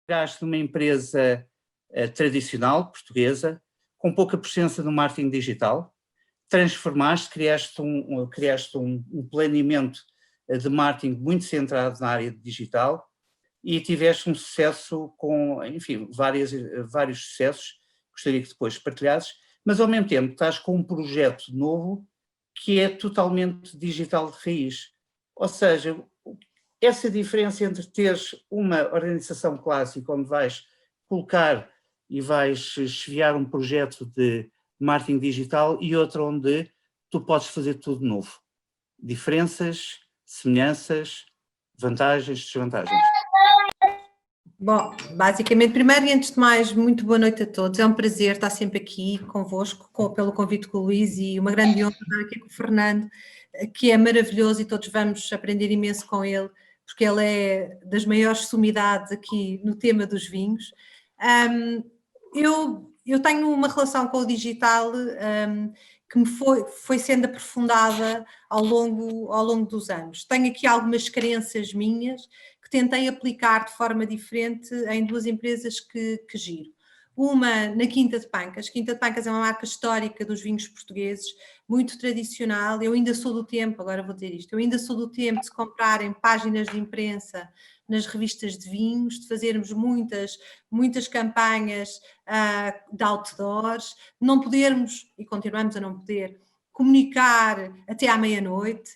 pegaste numa empresa tradicional, portuguesa, com pouca presença no marketing digital, transformaste, criaste um planeamento de marketing muito centrado na área digital e tiveste um sucesso com, enfim, vários sucessos, gostaria que depois partilhasses, mas ao mesmo tempo estás com um projeto novo que é totalmente digital de raiz. Ou seja, essa diferença entre teres uma organização clássica onde vais colocar e vais chefiar um projeto de marketing digital e outra onde tu podes fazer tudo novo. Diferenças, semelhanças, vantagens, desvantagens. Bom, basicamente, primeiro e antes de mais, muito boa noite a todos. É um prazer estar sempre aqui convosco, pelo convite com o Luís, e uma grande honra estar aqui com o Fernando, que é maravilhoso e todos vamos aprender imenso com ele, porque ele é das maiores sumidades aqui no tema dos vinhos. Eu tenho uma relação com o digital que me foi sendo aprofundada ao longo dos anos. Tenho aqui algumas crenças minhas que tentei aplicar de forma diferente em duas empresas que giro. Uma na Quinta de Pancas. Quinta de Pancas é uma marca histórica dos vinhos portugueses, muito tradicional. Eu ainda sou do tempo, agora vou dizer isto, eu ainda sou do tempo de se comprarem páginas de imprensa nas revistas de vinhos, de fazermos muitas campanhas de outdoors, não podermos, e continuamos a não poder, comunicar até à meia-noite.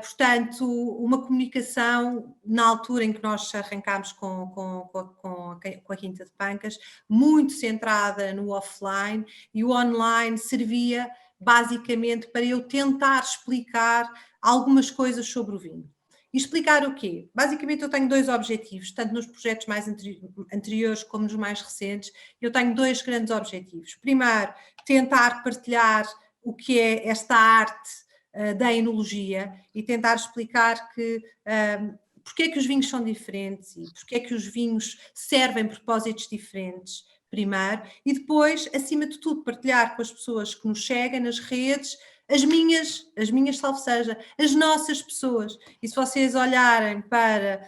Portanto, uma comunicação na altura em que nós arrancámos com a Quinta de Pancas, muito centrada no offline, e o online servia basicamente para eu tentar explicar algumas coisas sobre o vinho. E explicar o quê? Basicamente eu tenho dois objetivos, tanto nos projetos mais anteriores como nos mais recentes, eu tenho dois grandes objetivos. Primeiro, tentar partilhar o que é esta arte da enologia e tentar explicar porque é que os vinhos são diferentes e porque é que os vinhos servem propósitos diferentes, primeiro, e depois, acima de tudo, partilhar com as pessoas que nos seguem nas redes, as minhas salvo seja, as nossas pessoas. E se vocês olharem para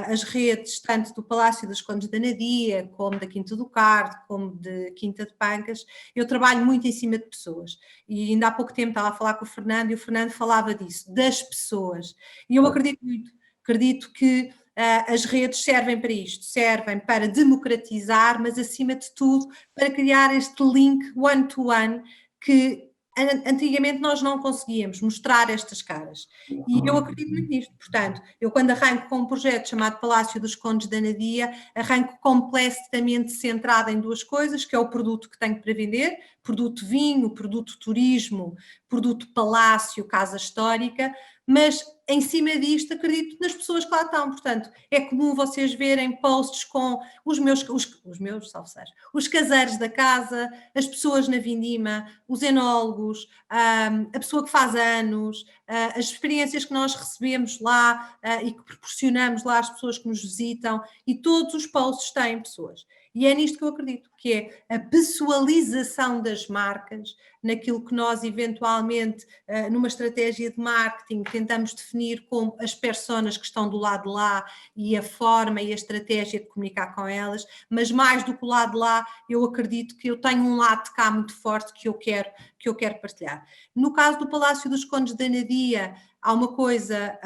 as redes, tanto do Palácio das Condes da Anadia, como da Quinta do Cardo, como de Quinta de Pancas, eu trabalho muito em cima de pessoas. E ainda há pouco tempo estava a falar com o Fernando e o Fernando falava disso, das pessoas. E eu acredito muito, acredito que as redes servem para isto, servem para democratizar, mas acima de tudo para criar este link one-to-one que antigamente nós não conseguíamos mostrar estas caras. E eu acredito muito nisto. Portanto, eu quando arranco com um projeto chamado Palácio dos Condes da Anadia, arranco completamente centrada em duas coisas, que é o produto que tenho para vender, produto vinho, produto turismo, produto palácio, casa histórica, mas em cima disto acredito nas pessoas que lá estão. Portanto, é comum vocês verem posts com os meus salve seja, os caseiros da casa, as pessoas na vindima, os enólogos, a pessoa que faz anos, as experiências que nós recebemos lá e que proporcionamos lá às pessoas que nos visitam, e todos os posts têm pessoas. E é nisto que eu acredito, que é a pessoalização das marcas, naquilo que nós eventualmente, numa estratégia de marketing, tentamos definir como as personas que estão do lado de lá e a forma e a estratégia de comunicar com elas, mas mais do que o lado de lá, eu acredito que eu tenho um lado de cá muito forte que eu quero partilhar. No caso do Palácio dos Condes da Anadia, há uma coisa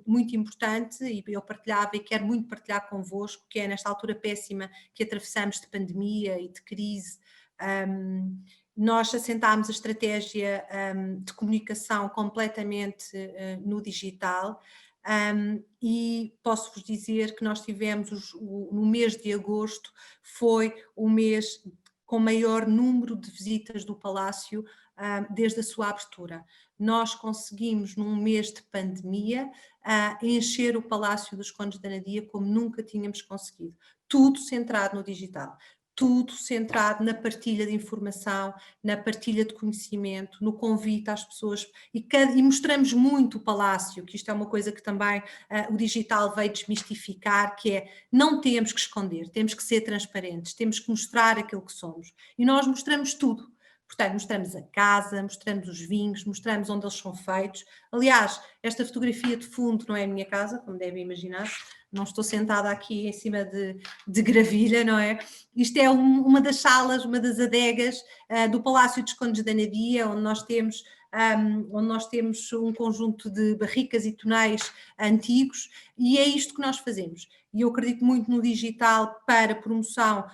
muito importante, e eu partilhava e quero muito partilhar convosco, que é nesta altura péssima que atravessamos de pandemia e de crise, nós assentámos a estratégia de comunicação completamente no digital, e posso-vos dizer que nós tivemos, no mês de agosto, foi o mês com maior número de visitas do Palácio desde a sua abertura. Nós conseguimos, num mês de pandemia, encher o Palácio dos Condes da Anadia como nunca tínhamos conseguido. Tudo centrado no digital. Tudo centrado na partilha de informação, na partilha de conhecimento, no convite às pessoas, e mostramos muito o Palácio, que isto é uma coisa que também o digital veio desmistificar, que é, não temos que esconder, temos que ser transparentes, temos que mostrar aquilo que somos, e nós mostramos tudo. Portanto, mostramos a casa, mostramos os vinhos, mostramos onde eles são feitos. Aliás, esta fotografia de fundo não é a minha casa, como devem imaginar, não estou sentada aqui em cima de gravilha, não é? Isto é uma das salas, uma das adegas do Palácio dos Condes da Nadia, onde nós temos um conjunto de barricas e tonéis antigos, e é isto que nós fazemos. E eu acredito muito no digital para promoção,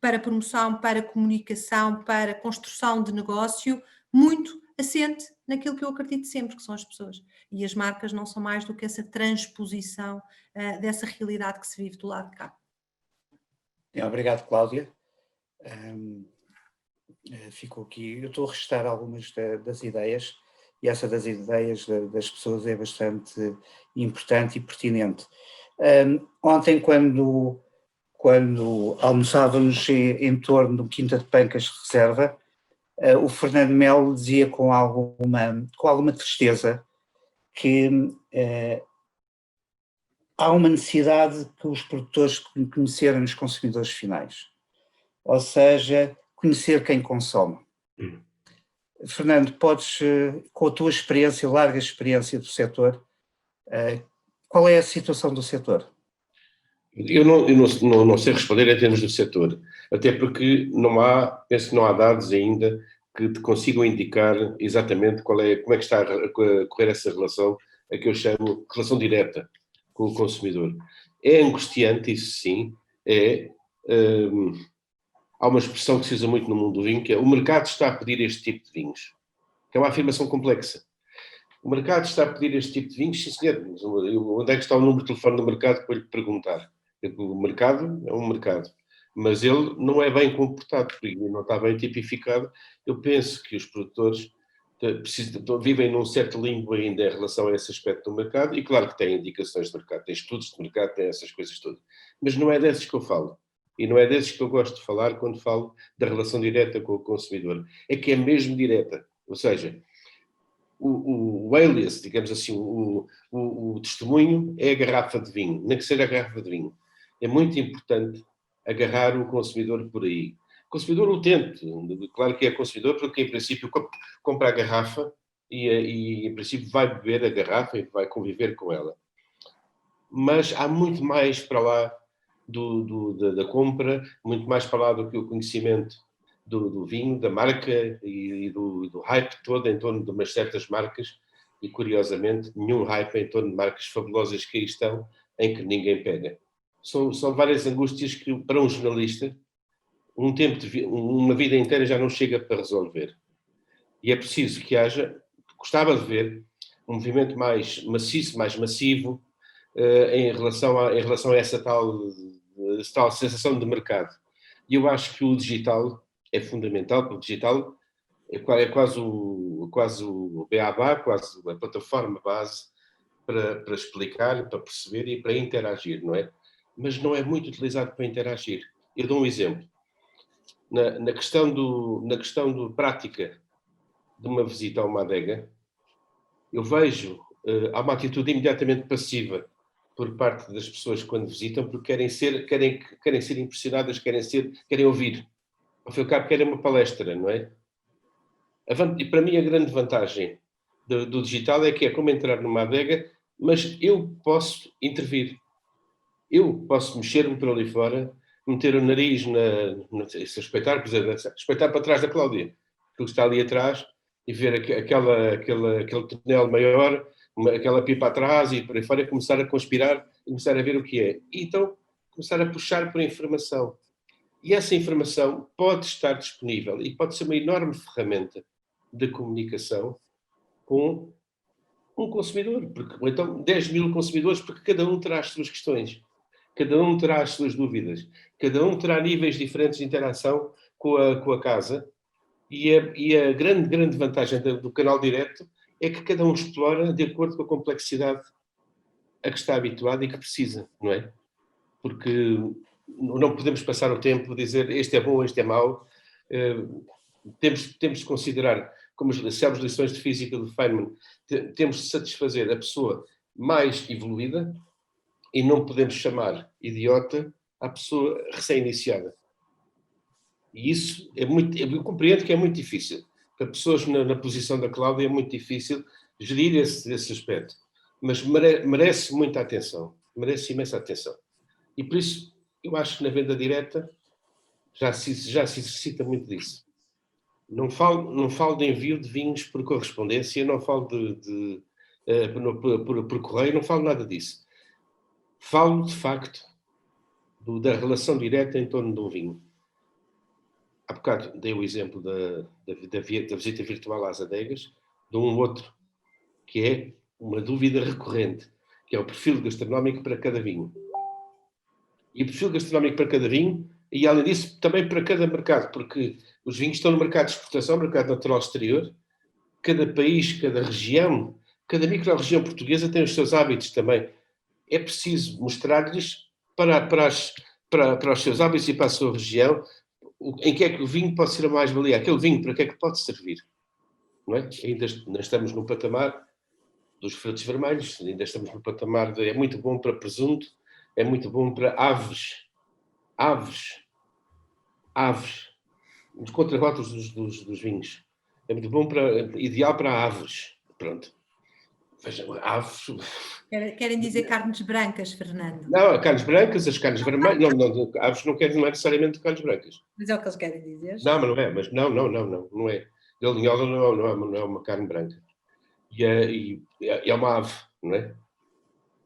para comunicação, para construção de negócio, muito assente naquilo que eu acredito sempre, que são as pessoas. E as marcas não são mais do que essa transposição dessa realidade que se vive do lado de cá. Obrigado, Cláudia. Ficou aqui, eu estou a registrar algumas das ideias, e essa das ideias das pessoas é bastante importante e pertinente. Ontem, quando almoçávamos em torno do Quinta de Pancas de Reserva, o Fernando Melo dizia com alguma tristeza que há uma necessidade que os produtores conhecerem os consumidores finais, ou seja, conhecer quem consome. Fernando, podes, com a tua experiência, larga experiência do setor, qual é a situação do setor? Eu não sei responder em termos do setor, até porque penso que não há dados ainda que te consigam indicar exatamente como é que está a correr essa relação, a que eu chamo de relação direta com o consumidor. É angustiante, isso sim, há uma expressão que se usa muito no mundo do vinho, que é: o mercado está a pedir este tipo de vinhos, que é uma afirmação complexa. O mercado está a pedir este tipo de vinhos, sim senhor, onde é que está o número de telefone do mercado para lhe perguntar? O mercado é um mercado, mas ele não é bem comportado, porque não está bem tipificado. Eu penso que os produtores vivem num certo limbo ainda em relação a esse aspecto do mercado, e claro que têm indicações de mercado, têm estudos de mercado, têm essas coisas todas, mas não é desses que eu falo. E não é desses que eu gosto de falar quando falo da relação direta com o consumidor. É que é mesmo direta. Ou seja, o alias, digamos assim, o testemunho é a garrafa de vinho, nem que seja a garrafa de vinho. É muito importante agarrar o consumidor por aí. O consumidor utente, claro que é consumidor, porque em princípio compra a garrafa e em princípio vai beber a garrafa e vai conviver com ela. Mas há muito mais para lá da compra, muito mais para lá do que o conhecimento do vinho, da marca e do hype todo em torno de umas certas marcas, e curiosamente nenhum hype em torno de marcas fabulosas que aí estão, em que ninguém pega. São várias angústias que para um jornalista uma vida inteira já não chega para resolver. E é preciso que haja, gostava de ver, um movimento mais maciço, mais massivo, em relação a essa tal sensação de mercado. E eu acho que o digital é fundamental, porque o digital é quase o beabá, quase a plataforma base para explicar, para perceber e para interagir, não é? Mas não é muito utilizado para interagir. Eu dou um exemplo. Na questão do prática de uma visita a uma adega, eu vejo há uma atitude imediatamente passiva por parte das pessoas quando visitam, porque querem ser impressionadas, querem ouvir. Ao fim e ao cabo, querem uma palestra, não é? E para mim a grande vantagem do digital é que é como entrar numa adega, mas eu posso intervir. Eu posso mexer-me por ali fora, meter o nariz se respeitar, por exemplo, respeitar para trás da Cláudia, aquilo que está ali atrás, e ver aquele túnel maior, aquela pipa atrás e por aí fora, começar a conspirar, começar a ver o que é. E então começar a puxar por informação. E essa informação pode estar disponível e pode ser uma enorme ferramenta de comunicação com um consumidor, ou então 10 mil consumidores, porque cada um terá as suas questões, cada um terá as suas dúvidas, cada um terá níveis diferentes de interação com a casa, e a grande vantagem do canal direto é que cada um explora de acordo com a complexidade a que está habituado e que precisa, não é? Porque não podemos passar o tempo a dizer este é bom, este é mau. Temos de considerar, como as célebres lições de física do Feynman, temos de satisfazer a pessoa mais evoluída e não podemos chamar idiota à pessoa recém-iniciada. E isso eu compreendo que é muito difícil. Para pessoas na posição da Cláudia é muito difícil gerir esse aspecto. Mas merece muita atenção. merece imensa atenção. E por isso, eu acho que na venda direta já se exercita muito disso. Não falo de envio de vinhos por correspondência, não falo por correio, não falo nada disso. Falo, de facto, da relação direta em torno de um vinho. Há bocado dei o exemplo da visita virtual às adegas, de um outro, que é uma dúvida recorrente, que é o perfil gastronómico para cada vinho. E o perfil gastronómico para cada vinho, e além disso, também para cada mercado, porque os vinhos estão no mercado de exportação, mercado natural exterior, cada país, cada região, cada micro-região portuguesa tem os seus hábitos também. É preciso mostrar-lhes para os seus hábitos e para a sua região em que é que o vinho pode ser a mais-valia, aquele vinho para que é que pode servir. Não é? Ainda estamos no patamar dos frutos vermelhos, ainda estamos no patamar é muito bom para presunto, é muito bom para aves, os contrarótulos dos vinhos. É muito bom ideal para aves. Pronto. Vejam, aves. Querem dizer carnes brancas, Fernando? Não, as carnes brancas, as carnes vermelhas. Não, aves não querem necessariamente carnes brancas. Mas é o que eles querem dizer. Não, mas não é. Mas não é. Galinhola não é uma carne branca. E é uma ave, não é?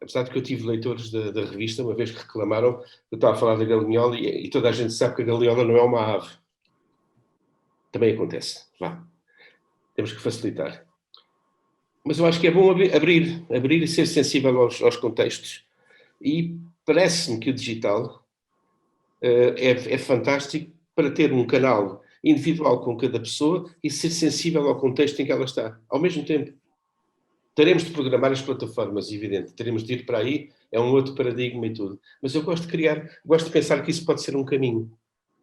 Apesar de que eu tive leitores da revista, uma vez que reclamaram, eu estava a falar da galinhola e toda a gente sabe que a galinhola não é uma ave. Também acontece. Vá. Temos que facilitar. Mas eu acho que é bom abrir e ser sensível aos contextos. E parece-me que o digital é fantástico para ter um canal individual com cada pessoa e ser sensível ao contexto em que ela está. Ao mesmo tempo, teremos de programar as plataformas, evidente, teremos de ir para aí, é um outro paradigma e tudo. Mas eu gosto de pensar que isso pode ser um caminho.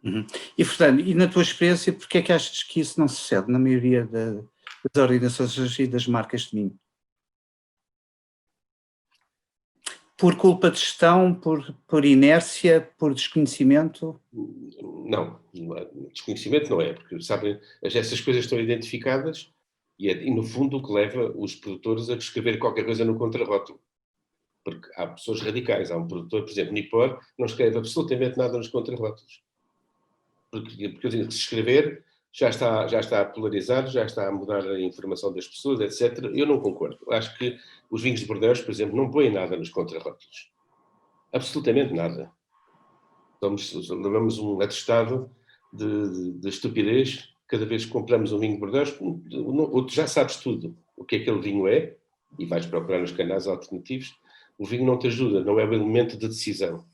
Uhum. E, Fernando, e na tua experiência, porquê é que achas que isso não sucede na maioria das organizações e das marcas de vinho? Por culpa de gestão, por inércia, por desconhecimento? Não, desconhecimento não é, porque sabem, essas coisas estão identificadas e no fundo o que leva os produtores a escrever qualquer coisa no contrarótulo. Porque há pessoas radicais, há um produtor, por exemplo, Nipor, não escreve absolutamente nada nos contrarótulos. Porque eu digo que se escrever já está a polarizar, já está a mudar a informação das pessoas, etc. Eu não concordo. Acho que os vinhos de Bordeaux, por exemplo, não põem nada nos contrarótulos. Absolutamente nada. Levamos um atestado de estupidez cada vez que compramos um vinho de Bordeaux. Tu já sabes tudo o que aquele vinho é e vais procurar nos canais alternativos. O vinho não te ajuda, não é o elemento de decisão.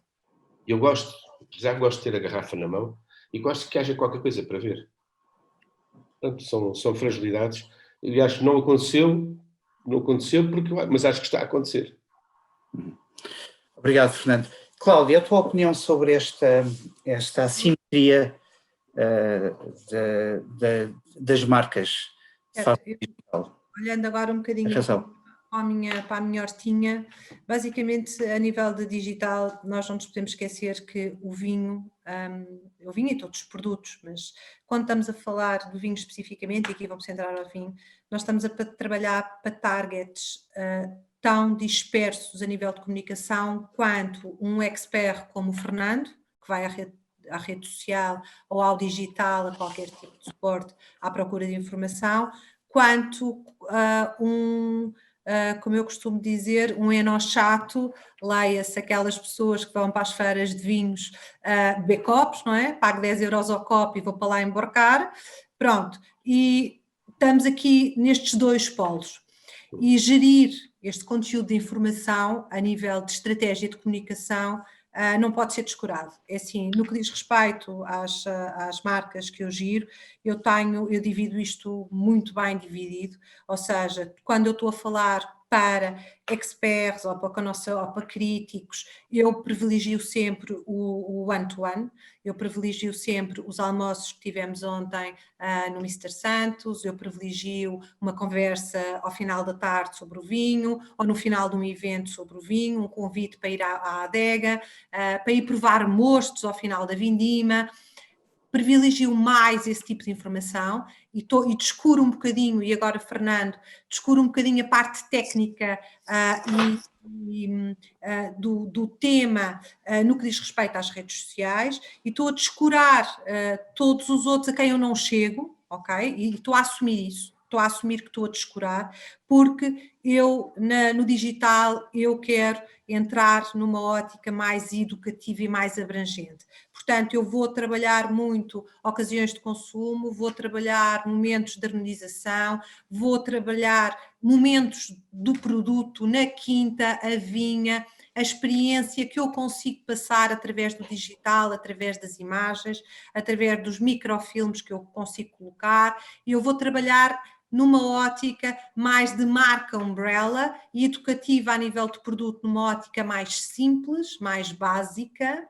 Eu gosto de ter a garrafa na mão e gosto que haja qualquer coisa para ver. Portanto, são fragilidades. E acho que não aconteceu mas acho que está a acontecer. Obrigado, Fernando. Cláudia, a tua opinião sobre esta assimetria das marcas de face digital? Olhando agora um bocadinho para a minha hortinha, basicamente a nível de digital nós não nos podemos esquecer que o vinho e todos os produtos, mas quando estamos a falar do vinho especificamente, e aqui vamos centrar ao vinho, nós estamos a trabalhar para targets tão dispersos a nível de comunicação quanto um expert como o Fernando, que vai à rede social ou ao digital, a qualquer tipo de suporte à procura de informação, quanto como eu costumo dizer, um enochato, leia-se aquelas pessoas que vão para as feiras de vinhos beber copos, não é? Pago 10 euros ao copo e vou para lá embarcar. Pronto, e estamos aqui nestes dois polos. E gerir este conteúdo de informação a nível de estratégia de comunicação não pode ser descurado. É assim, no que diz respeito às marcas que eu giro, eu divido isto muito bem dividido, ou seja, quando eu estou a falar para experts ou para críticos, eu privilegio sempre o one-to-one, eu privilegio sempre os almoços que tivemos ontem no Mr. Santos, eu privilegio uma conversa ao final da tarde sobre o vinho, ou no final de um evento sobre o vinho, um convite para ir à adega, para ir provar mostos ao final da vindima, privilegio mais esse tipo de informação e descuro um bocadinho, e agora Fernando, descuro um bocadinho a parte técnica do tema no que diz respeito às redes sociais, e estou a descurar todos os outros a quem eu não chego, ok? E estou a assumir isso. Estou a assumir que estou a descurar, porque eu, no digital, eu quero entrar numa ótica mais educativa e mais abrangente. Portanto, eu vou trabalhar muito ocasiões de consumo, vou trabalhar momentos de harmonização, vou trabalhar momentos do produto na quinta, a vinha, a experiência que eu consigo passar através do digital, através das imagens, através dos microfilmes que eu consigo colocar, e eu vou trabalhar numa ótica mais de marca umbrella e educativa a nível de produto, numa ótica mais simples, mais básica,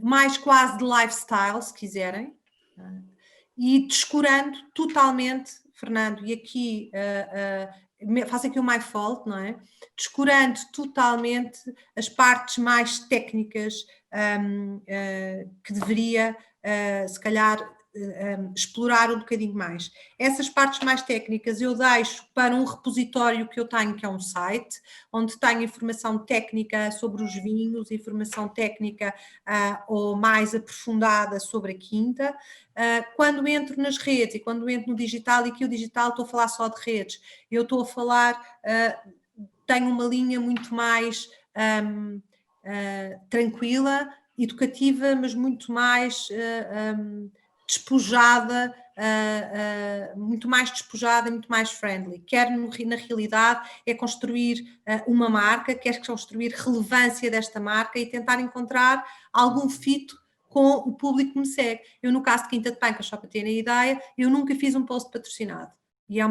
mais quase de lifestyle, se quiserem, e descurando totalmente, Fernando, e aqui faço aqui o my fault, não é? Descurando totalmente as partes mais técnicas que deveria, se calhar, explorar um bocadinho mais. Essas partes mais técnicas eu deixo para um repositório que eu tenho, que é um site, onde tenho informação técnica sobre os vinhos, informação técnica ou mais aprofundada sobre a quinta. Quando entro nas redes e quando entro no digital, e aqui o digital estou a falar só de redes, eu estou a falar, tenho uma linha muito mais tranquila, educativa, mas muito mais despojada, muito mais despojada, muito mais friendly. Quer na realidade é construir uma marca, quer construir relevância desta marca e tentar encontrar algum fito com o público que me segue. Eu, no caso de Quinta de Pancas, só para terem a ideia, eu nunca fiz um post patrocinado. E é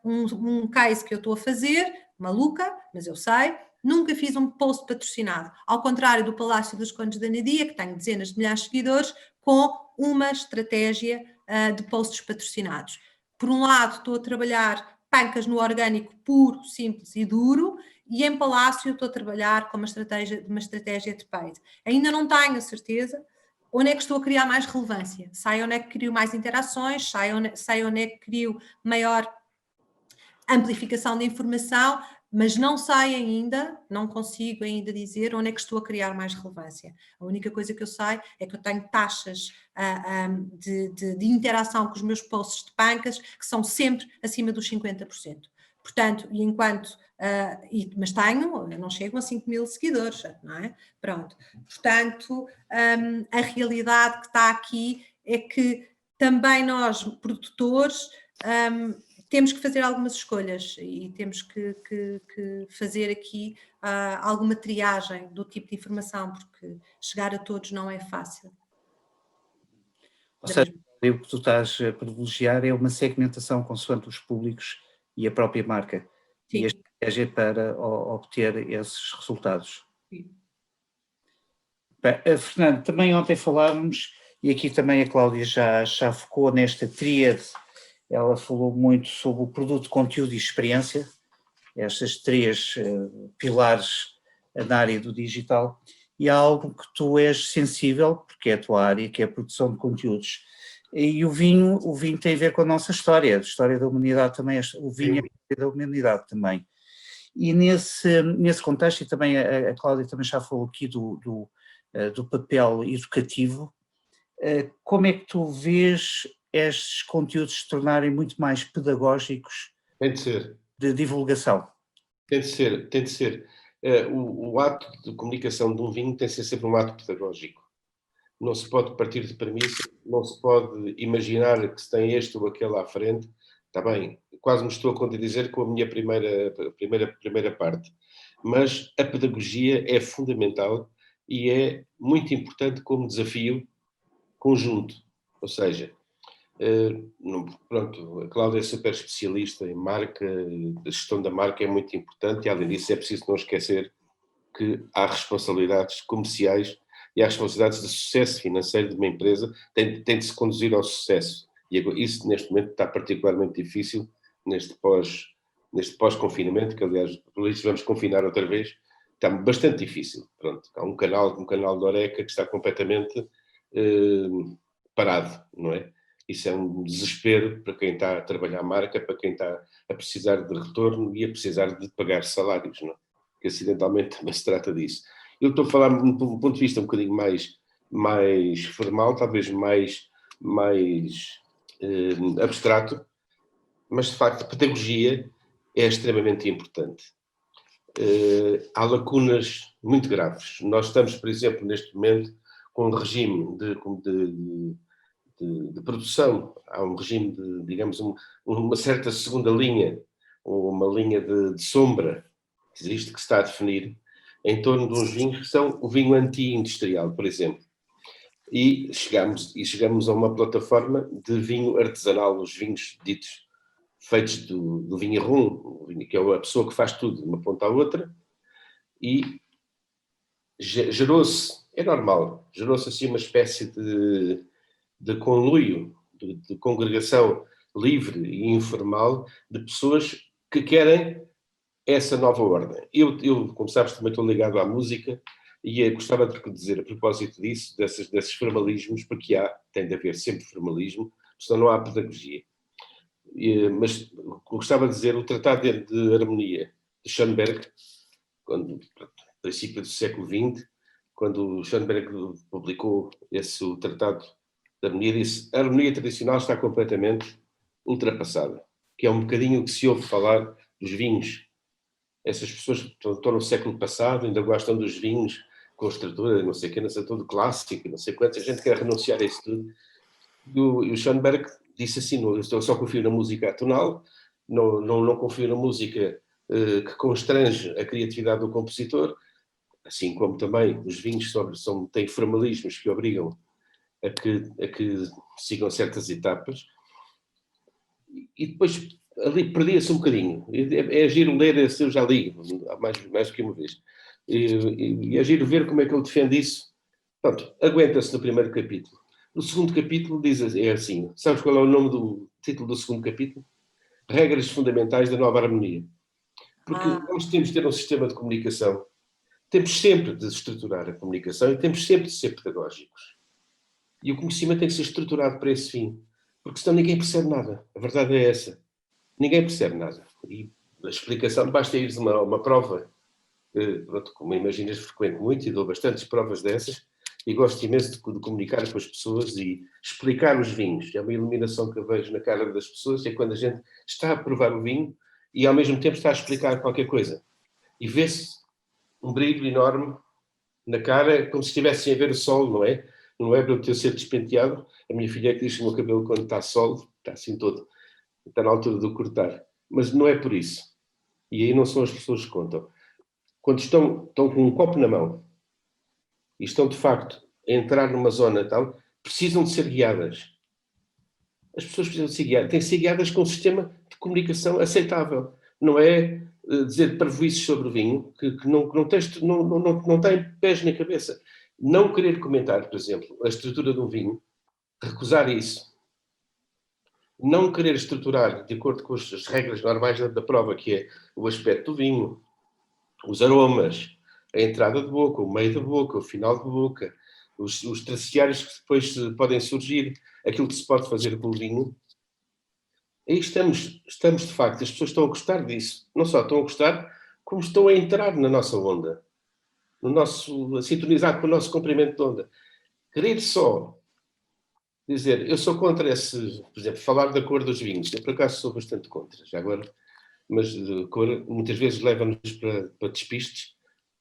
um case que eu estou a fazer, maluca, mas eu sei, nunca fiz um post patrocinado. Ao contrário do Palácio dos Condes da Nadia, que tem dezenas de milhares de seguidores, com uma estratégia de posts patrocinados. Por um lado, estou a trabalhar pancas no orgânico puro, simples e duro, e em Palácio estou a trabalhar com uma estratégia de paid. Ainda não tenho a certeza onde é que estou a criar mais relevância, sei onde é que crio mais interações, sei onde é que crio maior amplificação da informação, mas não sei ainda, não consigo ainda dizer onde é que estou a criar mais relevância. A única coisa que eu sei é que eu tenho taxas de interação com os meus posts de pancas que são sempre acima dos 50%. Portanto, e enquanto... mas tenho, não chego a 5 mil seguidores, não é? Pronto. Portanto, a realidade que está aqui é que também nós, produtores... temos que fazer algumas escolhas e temos que fazer aqui alguma triagem do tipo de informação, porque chegar a todos não é fácil. Ou seja, o que tu estás a privilegiar é uma segmentação consoante os públicos e a própria marca. Sim. E a estratégia para obter esses resultados. Sim. Bem, Fernando, também ontem falávamos, e aqui também a Cláudia já focou nesta tríade. Ela falou muito sobre o produto, conteúdo e experiência, estas três pilares na área do digital, e há algo que tu és sensível, porque é a tua área, que é a produção de conteúdos. E o vinho tem a ver com a nossa história, a história da humanidade também, o vinho é a história da humanidade também. E nesse contexto, e também a Cláudia também já falou aqui do papel educativo, como é que tu vês estes conteúdos se tornarem muito mais pedagógicos? Tem de ser. De divulgação? Tem de ser. O ato de comunicação de um vinho tem de ser sempre um ato pedagógico. Não se pode partir de premissa, não se pode imaginar que se tem este ou aquele à frente. Está bem, quase me estou a contradizer com a minha primeira parte. Mas a pedagogia é fundamental e é muito importante como desafio conjunto. Ou seja, pronto, a Cláudia é super especialista em marca, a gestão da marca é muito importante e, além disso, é preciso não esquecer que há responsabilidades comerciais e há responsabilidades de sucesso financeiro de uma empresa, tem de se conduzir ao sucesso. E isso, neste momento, está particularmente difícil, neste pós-confinamento, que, aliás, vamos confinar outra vez, está bastante difícil. Pronto, há um canal de Oreca que está completamente parado, não é? Isso é um desespero para quem está a trabalhar a marca, para quem está a precisar de retorno e a precisar de pagar salários, não é? Que acidentalmente também se trata disso. Eu estou a falar de um ponto de vista um bocadinho mais formal, talvez mais abstrato, mas de facto a pedagogia é extremamente importante. Há lacunas muito graves. Nós estamos, por exemplo, neste momento com um regime de produção, há um regime de, digamos, uma certa segunda linha, ou uma linha de sombra que existe, que se está a definir em torno de uns vinhos que são o vinho anti-industrial, por exemplo. E chegamos a uma plataforma de vinho artesanal, os vinhos ditos feitos do vinho que é a pessoa que faz tudo de uma ponta à outra, e gerou-se, é normal, gerou-se assim uma espécie de conluio, de congregação livre e informal de pessoas que querem essa nova ordem. Eu, como sabes, também estou ligado à música e gostava de dizer, a propósito disso, desses formalismos, porque tem de haver sempre formalismo, senão não há pedagogia. Mas gostava de dizer, o Tratado de Harmonia de Schoenberg, no princípio do século XX, quando Schoenberg publicou o Tratado de Harmonia, disse: a harmonia tradicional está completamente ultrapassada, que é um bocadinho o que se ouve falar dos vinhos. Essas pessoas que estão no século passado ainda gostam dos vinhos com estrutura, não sei o que, não sei, todo clássico, não sei quanto, a gente quer renunciar a isso tudo. E o Schoenberg disse assim: eu só confio na música atonal, não confio na música que constrange a criatividade do compositor, assim como também os vinhos têm formalismos que obrigam a que sigam certas etapas. E depois ali perdia-se um bocadinho. É giro ler, eu já li mais do que uma vez. E é giro ver como é que ele defende isso. Pronto, aguenta-se no primeiro capítulo. No segundo capítulo é assim, sabes qual é o nome do título do segundo capítulo? Regras fundamentais da nova harmonia. Porque nós temos de ter um sistema de comunicação, temos sempre de estruturar a comunicação e temos sempre de ser pedagógicos. E o conhecimento tem que ser estruturado para esse fim, porque senão ninguém percebe nada. A verdade é essa. Ninguém percebe nada. E a explicação, basta ir a uma prova, pronto, como imaginas, frequento muito e dou bastantes provas dessas, e gosto imenso de comunicar com as pessoas e explicar os vinhos. É uma iluminação que eu vejo na cara das pessoas, é quando a gente está a provar o vinho e ao mesmo tempo está a explicar qualquer coisa. E vê-se um brilho enorme na cara, como se estivessem a ver o sol, não é? Não é para eu ter ser despenteado. A minha filha é que diz que o meu cabelo, quando está sol, está assim todo, está na altura de o cortar. Mas não é por isso. E aí não são as pessoas que contam. Quando estão com um copo na mão e estão, de facto, a entrar numa zona tal, precisam de ser guiadas. As pessoas precisam de ser guiadas. Têm que ser guiadas com um sistema de comunicação aceitável. Não é dizer parvoíces sobre o vinho, que não tem pés na cabeça. Não querer comentar, por exemplo, a estrutura de um vinho, recusar isso. Não querer estruturar de acordo com as regras normais da prova, que é o aspecto do vinho, os aromas, a entrada de boca, o meio da boca, o final de boca, os terciários que depois podem surgir, aquilo que se pode fazer com o vinho. Aí estamos de facto, as pessoas estão a gostar disso. Não só estão a gostar, como estão a entrar na nossa onda, a sintonizar com o nosso comprimento de onda. Querer só dizer, eu sou contra por exemplo, falar da cor dos vinhos. Eu, por acaso, sou bastante contra, já agora, mas a cor muitas vezes leva-nos para despistes,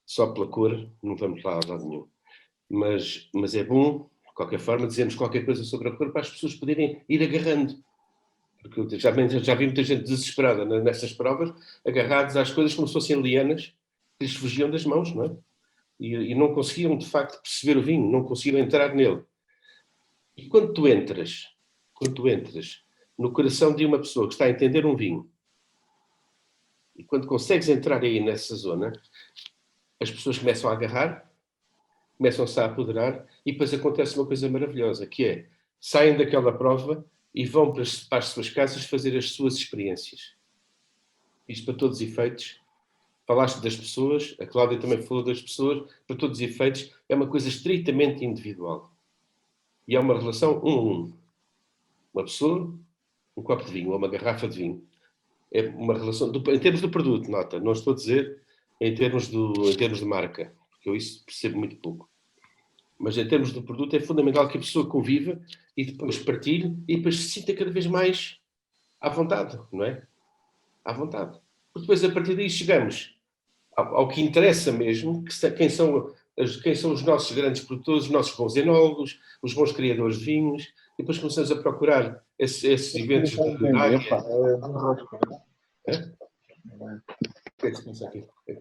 só pela cor, não vamos lá a lado nenhum. Mas é bom, de qualquer forma, dizermos qualquer coisa sobre a cor para as pessoas poderem ir agarrando. Porque eu já vi muita gente desesperada nessas provas, agarrados às coisas como se fossem lianas, que lhes fugiam das mãos, não é? E não conseguiam, de facto, perceber o vinho, não conseguiam entrar nele. E quando tu entras no coração de uma pessoa que está a entender um vinho, e quando consegues entrar aí nessa zona, as pessoas começam a agarrar, começam-se a apoderar, e depois acontece uma coisa maravilhosa, que é, saem daquela prova e vão para as suas casas fazer as suas experiências. Isto para todos os efeitos. Falaste das pessoas, a Cláudia também falou das pessoas, para todos os efeitos, é uma coisa estritamente individual. E há uma relação 1 a 1. Uma pessoa, um copo de vinho ou uma garrafa de vinho. É uma relação, em termos do produto, nota, não estou a dizer em termos de marca, porque eu isso percebo muito pouco. Mas em termos do produto é fundamental que a pessoa conviva e depois partilhe e depois se sinta cada vez mais à vontade, não é? À vontade. Porque depois a partir daí chegamos ao que interessa mesmo, quem são os nossos grandes produtores, os nossos bons enólogos, os bons criadores de vinhos, e depois começamos a procurar esses eventos da área.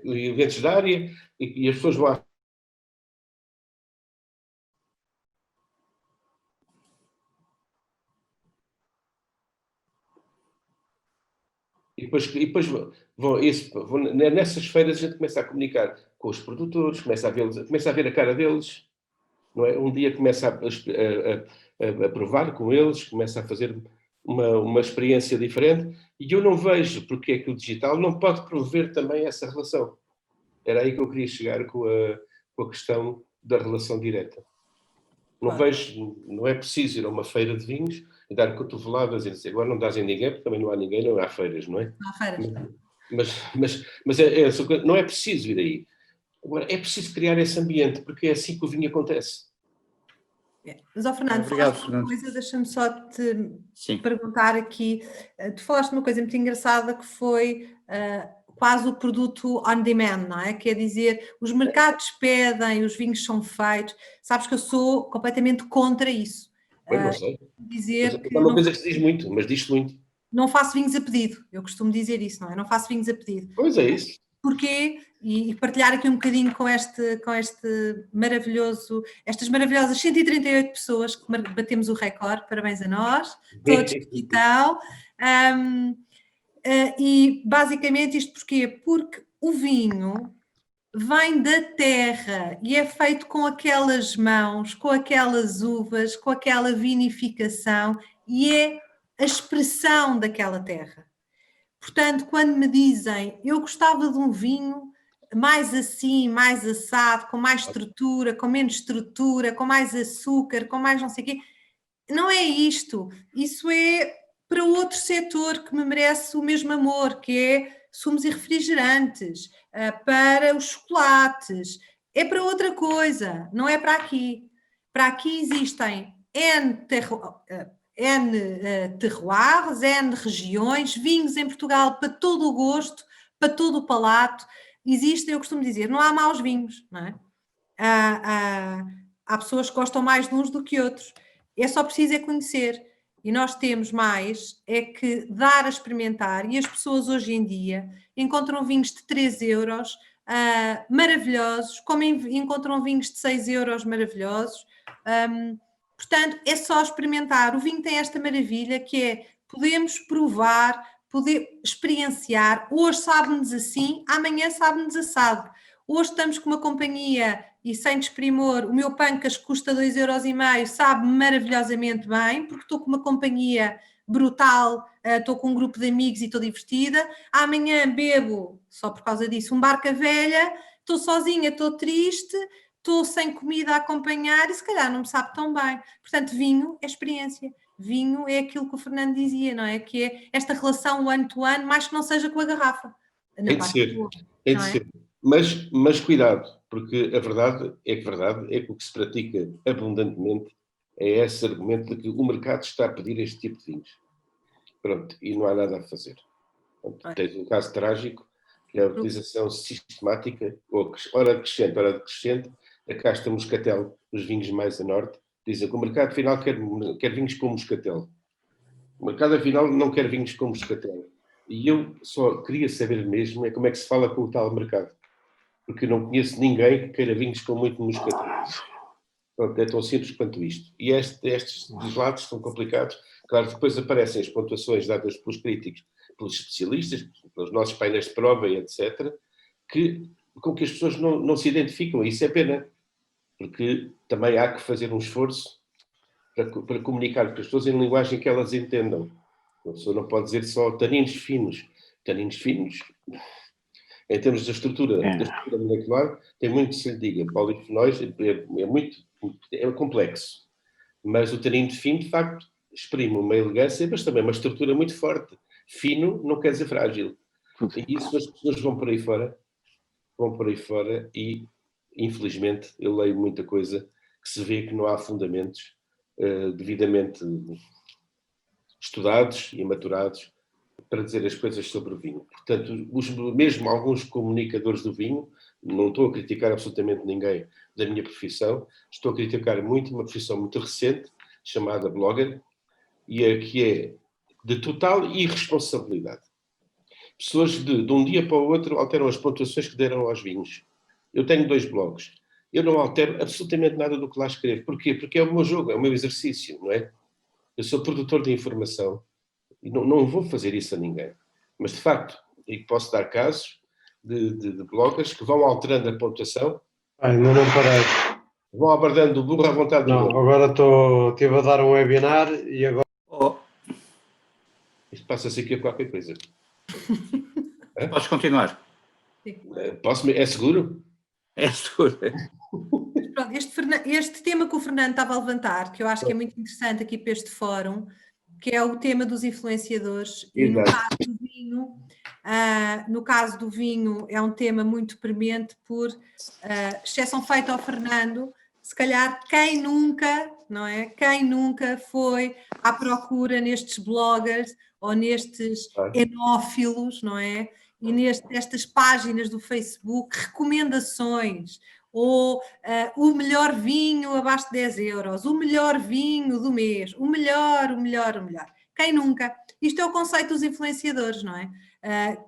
Eventos da área e as pessoas vão à... E depois nessas feiras a gente começa a comunicar com os produtores, começa a ver a cara deles, não é? Um dia começa a provar com eles, começa a fazer uma experiência diferente, e eu não vejo porque é que o digital não pode promover também essa relação. Era aí que eu queria chegar com a questão da relação direta. Não vejo, não é preciso ir a uma feira de vinhos e dar cotoveladas e dizer, agora não dás em ninguém, porque também não há ninguém, não há feiras, não é? Não há feiras. Mas não é preciso ir aí. Agora, é preciso criar esse ambiente, porque é assim que o vinho acontece. Mas, Fernando, Obrigado, falaste uma coisa, deixa-me só te Sim. perguntar aqui. Tu falaste uma coisa muito engraçada que foi quase o produto on demand, não é? Quer dizer, os mercados pedem, os vinhos são feitos. Sabes que eu sou completamente contra isso. Bem, não sei. Dizer Mas que é uma coisa que se diz muito, mas diz-se muito. não faço vinhos a pedido. Eu costumo dizer isso, não é? Não faço vinhos a pedido. Pois é isso. Porquê? E partilhar aqui um bocadinho com este maravilhoso, estas maravilhosas 138 pessoas que batemos o recorde, parabéns a nós, todos que estão. E basicamente isto porquê? Porque o vinho vem da terra e é feito com aquelas mãos, com aquelas uvas, com aquela vinificação e é a expressão daquela terra. Portanto, quando me dizem eu gostava de um vinho mais assim, mais assado, com mais estrutura, com menos estrutura, com mais açúcar, com mais não sei o quê, não é isto. Isso é para outro setor que me merece o mesmo amor, que é sumos e refrigerantes, para os chocolates. É para outra coisa, não é para aqui. Para aqui existem N terroirs, N regiões, vinhos em Portugal para todo o gosto, para todo o palato. Existem, eu costumo dizer, não há maus vinhos, não é? Há pessoas que gostam mais de uns do que outros. É só preciso é conhecer. E nós temos mais é que dar a experimentar, e as pessoas hoje em dia encontram vinhos de 3 euros maravilhosos, como encontram vinhos de 6 euros maravilhosos. Portanto, é só experimentar. O vinho tem esta maravilha que é, podemos provar, poder experienciar. Hoje sabe-nos assim, amanhã sabe-nos assado. Hoje estamos com uma companhia e sem desprimor, o meu Pancas custa 2,5 euros, sabe maravilhosamente bem, porque estou com uma companhia brutal, estou com um grupo de amigos e estou divertida. Amanhã bebo, só por causa disso, um Barca Velha, estou sozinha, estou triste, estou sem comida a acompanhar e se calhar não me sabe tão bem. Portanto, vinho é experiência. Vinho é aquilo que o Fernando dizia, não é? Que é esta relação one-to-one, mais que não seja com a garrafa. Tem de ser, tem de ser. Mas cuidado, porque a verdade é que o que se pratica abundantemente é esse argumento de que o mercado está a pedir este tipo de vinhos. Pronto, e não há nada a fazer. Pronto, tens um caso trágico, que é a utilização sistemática, ora crescente, ora decrescente, da casta moscatel nos vinhos mais a norte. Dizem que o mercado final quer vinhos com moscatel. O mercado afinal não quer vinhos com moscatel. E eu só queria saber mesmo como é que se fala com o tal mercado. Porque não conheço ninguém que queira vinhos com muito moscatel. Pronto, é tão simples quanto isto. E estes lados são complicados. Claro, depois aparecem as pontuações dadas pelos críticos, pelos especialistas, pelos nossos painéis de prova e etc., com que as pessoas não se identificam. E isso é pena, porque também há que fazer um esforço para comunicar com as pessoas em linguagem que elas entendam. A pessoa não pode dizer só taninos finos. Taninos finos, em termos da estrutura molecular, tem muito que se lhe diga. Polifenóis é complexo. Mas o tanino de fino, de facto, exprime uma elegância, mas também uma estrutura muito forte. Fino não quer dizer frágil. E isso as pessoas vão por aí fora e, infelizmente, eu leio muita coisa que se vê que não há fundamentos devidamente estudados e maturados para dizer as coisas sobre o vinho. Portanto, mesmo alguns comunicadores do vinho, não estou a criticar absolutamente ninguém da minha profissão, estou a criticar muito uma profissão muito recente, chamada blogger, e que é de total irresponsabilidade. Pessoas de um dia para o outro alteram as pontuações que deram aos vinhos. Eu tenho 2 blogs. Eu não altero absolutamente nada do que lá escrevo. Porquê? Porque é o meu jogo, é o meu exercício, não é? Eu sou produtor de informação e não vou fazer isso a ninguém. Mas, de facto, e posso dar casos de bloggers que vão alterando a pontuação. Ainda não parei. Vão abordando do burro à vontade do Não, burro. agora estive a dar um webinar e agora... Isto passa-se aqui a qualquer coisa. Podes continuar. Posso? É seguro? É seguro. Pronto, este tema que o Fernando estava a levantar, que eu acho que é muito interessante aqui para este fórum, que é o tema dos influenciadores. E no caso do vinho é um tema muito premente por exceção feita ao Fernando. Se calhar quem nunca, não é? Quem nunca foi à procura nestes bloggers ou nestes enófilos, não é? E nestas páginas do Facebook, recomendações, ou o melhor vinho abaixo de 10 euros, o melhor vinho do mês, o melhor. Quem nunca? Isto é o conceito dos influenciadores, não é?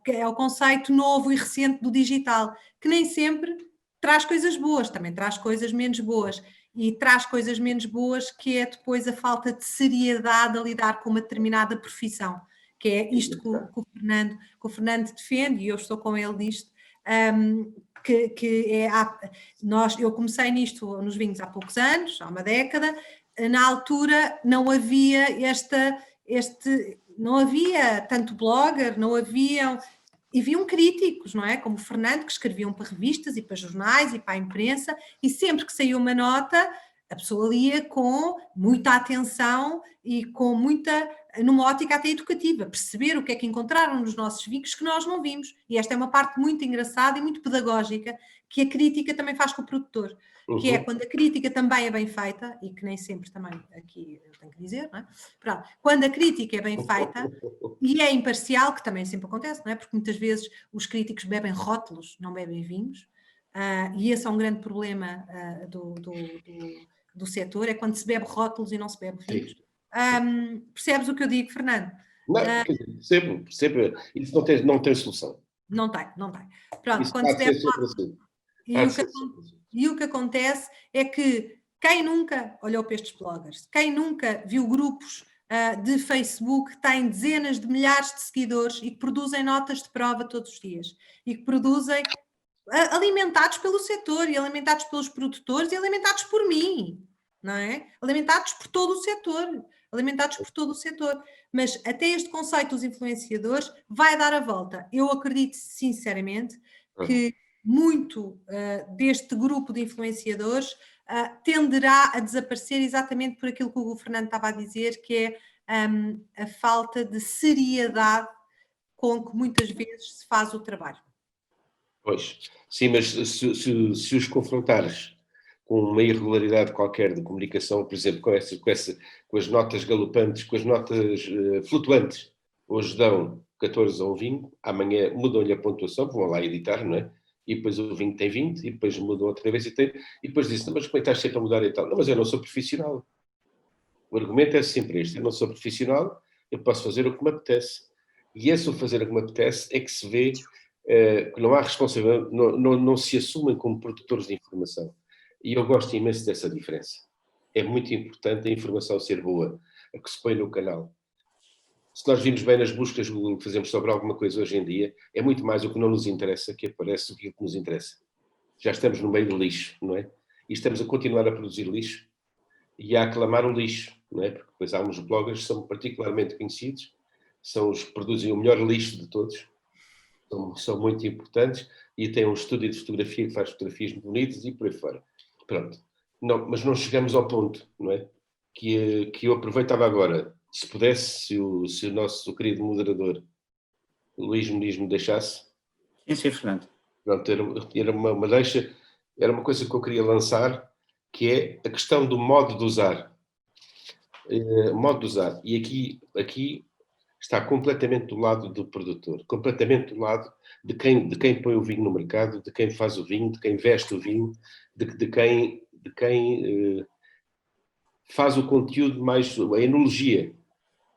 É o conceito novo e recente do digital, que nem sempre traz coisas boas, também traz coisas menos boas. E traz coisas menos boas, que é depois a falta de seriedade a lidar com uma determinada profissão, que é isto que o Fernando defende, e eu estou com ele nisto, eu comecei nisto nos vinhos há poucos anos, há uma década. Na altura não havia não havia tanto blogger, não haviam críticos, não é? Como o Fernando, que escreviam para revistas e para jornais e para a imprensa, e sempre que saía uma nota, a pessoa lia com muita atenção e com numa ótica até educativa, perceber o que é que encontraram nos nossos vinhos que nós não vimos. E esta é uma parte muito engraçada e muito pedagógica, que a crítica também faz com o produtor, que é quando a crítica também é bem feita, e que nem sempre também aqui eu tenho que dizer, não é? Pronto, quando a crítica é bem feita e é imparcial, que também sempre acontece, não é? Porque muitas vezes os críticos bebem rótulos, não bebem vinhos, e esse é um grande problema do setor, é quando se bebe rótulos e não se bebe vinhos. Percebes o que eu digo, Fernando? Não, percebo. Isso não tem solução. Não tem. Pronto, isso quando se bebe rótulos... E o que acontece é que quem nunca olhou para estes bloggers, quem nunca viu grupos de Facebook que têm dezenas de milhares de seguidores e que produzem notas de prova todos os dias e que produzem alimentados pelo setor e alimentados pelos produtores e alimentados por mim, não é? Alimentados por todo o setor. Mas até este conceito dos influenciadores vai dar a volta. Eu acredito sinceramente que muito deste grupo de influenciadores tenderá a desaparecer exatamente por aquilo que o Fernando estava a dizer, que é a falta de seriedade com que muitas vezes se faz o trabalho. Pois, sim, mas se os confrontares com uma irregularidade qualquer de comunicação, por exemplo, com as notas galopantes, com as notas flutuantes, hoje dão 14 a um vinho, amanhã mudam-lhe a pontuação, vão lá editar, não é? E depois o vinho tem 20, e depois mudam outra vez e depois dizem, mas como é que estás sempre a mudar e tal? Não, mas eu não sou profissional. O argumento é sempre este, eu não sou profissional, eu posso fazer o que me apetece. E esse o fazer o que me apetece é que se vê que não há responsabilidade, não se assumem como produtores de informação. E eu gosto imenso dessa diferença. É muito importante a informação ser boa, a que se põe no canal. Se nós vimos bem nas buscas que fazemos sobre alguma coisa hoje em dia, é muito mais o que não nos interessa que aparece do que o que nos interessa. Já estamos no meio do lixo, não é? E estamos a continuar a produzir lixo e a aclamar o lixo, não é? Porque depois há uns bloggers que são particularmente conhecidos, são os que produzem o melhor lixo de todos, são muito importantes e têm um estúdio de fotografia que faz fotografias muito bonitas e por aí fora. Pronto. Não, mas não chegamos ao ponto, não é? que eu aproveitava agora, se pudesse, se o nosso querido moderador, Luís Muniz, me deixasse. Sim, Fernando. Pronto, era uma deixa, era uma coisa que eu queria lançar, que é a questão do modo de usar. Modo de usar. E aqui está completamente do lado do produtor, completamente do lado de quem põe o vinho no mercado, de quem faz o vinho, de quem veste o vinho, de quem faz o conteúdo, mais a enologia,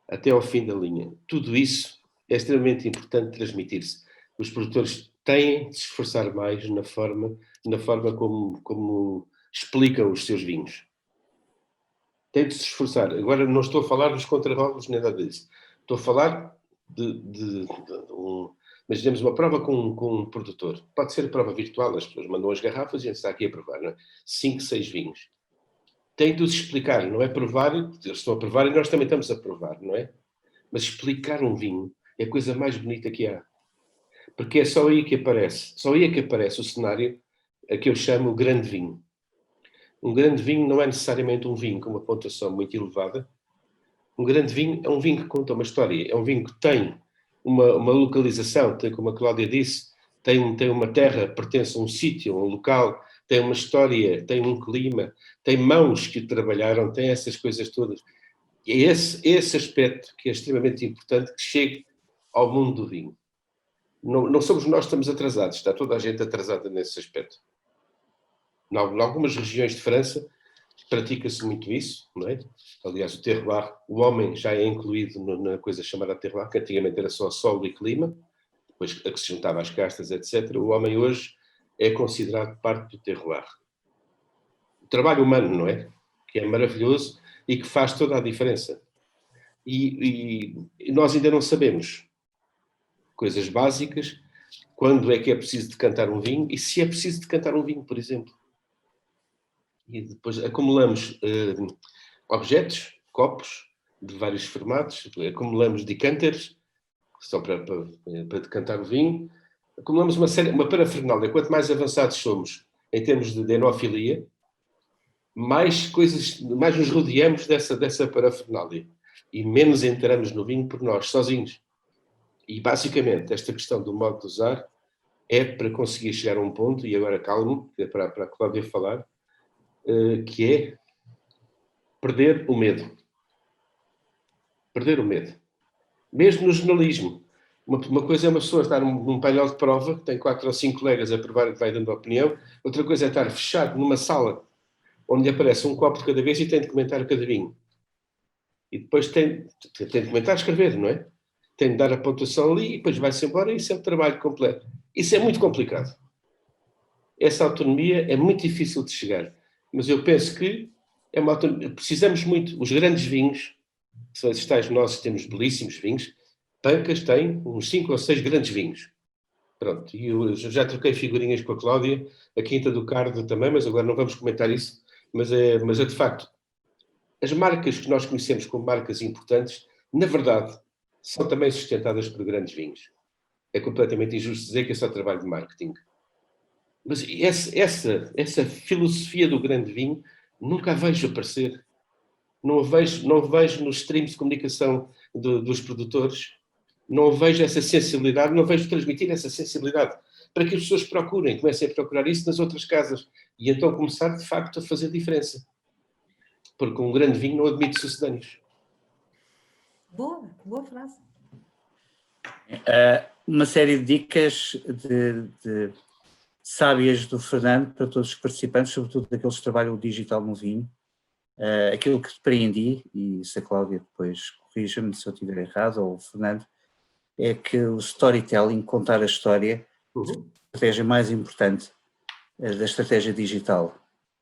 até ao fim da linha. Tudo isso é extremamente importante transmitir-se. Os produtores têm de se esforçar mais na forma como explicam os seus vinhos. Têm de se esforçar. Agora não estou a falar dos contrarrolos nem nada disso. Estou a falar imaginemos uma prova com um produtor. Pode ser a prova virtual, as pessoas mandam as garrafas e a gente está aqui a provar, não é? 5, 6 vinhos. Tem de os explicar, não é provar, eles estão a provar e nós também estamos a provar, não é? Mas explicar um vinho é a coisa mais bonita que há. Porque é só aí que aparece o cenário a que eu chamo o grande vinho. Um grande vinho não é necessariamente um vinho com uma pontuação muito elevada. Um grande vinho é um vinho que conta uma história, é um vinho que tem uma localização, tem, como a Cláudia disse, tem uma terra, pertence a um sítio, a um local, tem uma história, tem um clima, tem mãos que o trabalharam, tem essas coisas todas. E é esse aspecto que é extremamente importante que chegue ao mundo do vinho. Não somos nós que estamos atrasados, está toda a gente atrasada nesse aspecto. Em algumas regiões de França pratica-se muito isso, não é? Aliás, o terroir, o homem já é incluído na coisa chamada terroir, que antigamente era só solo e clima, depois a que se juntava às castas, etc. O homem hoje é considerado parte do terroir. O trabalho humano, não é? Que é maravilhoso e que faz toda a diferença. E nós ainda não sabemos coisas básicas, quando é que é preciso decantar um vinho e se é preciso decantar um vinho, por exemplo. E depois acumulamos objetos, copos de vários formatos, acumulamos decanters, que são para decantar o vinho, acumulamos uma parafernália. Quanto mais avançados somos em termos de enofilia, mais nos rodeamos dessa parafernália e menos entramos no vinho por nós, sozinhos. E basicamente esta questão do modo de usar é para conseguir chegar a um ponto, e agora calmo, que é para a Cláudia falar, que é perder o medo. Perder o medo. Mesmo no jornalismo. Uma coisa é uma pessoa estar num painel de prova, tem 4 ou 5 colegas a provar e vai dando opinião, outra coisa é estar fechado numa sala onde aparece um copo de cada vez e tem de comentar cada vinho. E depois tem de comentar e escrever, não é? Tem de dar a pontuação ali e depois vai-se embora e isso é um trabalho completo. Isso é muito complicado. Essa autonomia é muito difícil de chegar. Mas eu penso que é uma autonomia. Precisamos muito. Os grandes vinhos, que são esses tais nossos, temos belíssimos vinhos. Pancas tem uns 5 ou 6 grandes vinhos. Pronto. E eu já troquei figurinhas com a Cláudia, a Quinta do Cardo também, mas agora não vamos comentar isso. Mas é de facto, as marcas que nós conhecemos como marcas importantes, na verdade, são também sustentadas por grandes vinhos. É completamente injusto dizer que é só trabalho de marketing. Mas essa filosofia do grande vinho nunca a vejo aparecer. Não a vejo nos streams de comunicação dos produtores. Não vejo essa sensibilidade, não vejo transmitir essa sensibilidade para que as pessoas comecem a procurar isso nas outras casas e então começar de facto a fazer diferença. Porque um grande vinho não admite sucedâneos. Boa frase. Uma série de dicas de sábias do Fernando para todos os participantes, sobretudo daqueles que trabalham o digital no vinho. Aquilo que depreendi, e se a Cláudia depois corrija-me se eu estiver errado, ou o Fernando, é que o storytelling, contar a história, é a estratégia mais importante da estratégia digital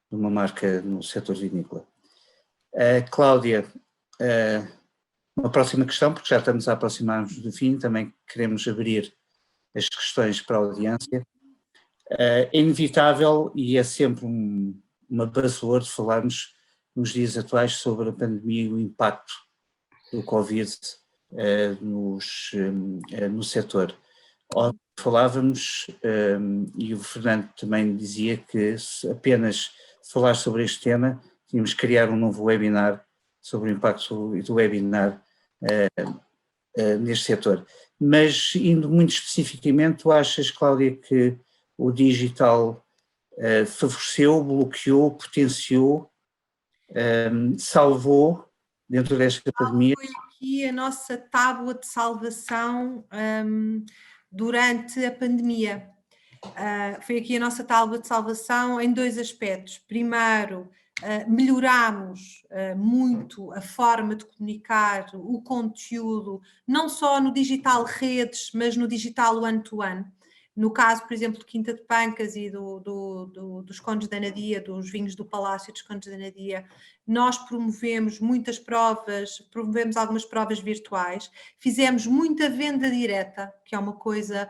de uma marca no setor vinícola. Cláudia, uma próxima questão, porque já estamos a aproximar-nos do fim, também queremos abrir as questões para a audiência. É inevitável e é sempre uma buzzword falarmos nos dias atuais sobre a pandemia e o impacto do Covid no setor. Falávamos, e o Fernando também dizia que se apenas falar sobre este tema, tínhamos que criar um novo webinar sobre o impacto do webinar neste setor. Mas, indo muito especificamente, tu achas, Cláudia, que o digital favoreceu, bloqueou, potenciou, salvou dentro desta pandemia? Foi aqui a nossa tábua de salvação durante a pandemia. Foi aqui a nossa tábua de salvação em dois aspectos. Primeiro, melhorámos muito a forma de comunicar o conteúdo, não só no digital redes, mas no digital one-to-one. No caso, por exemplo, de Quinta de Pancas e dos Condes da Anadia, dos vinhos do Palácio dos Condes da Anadia, nós promovemos muitas provas, promovemos algumas provas virtuais, fizemos muita venda direta, que é uma coisa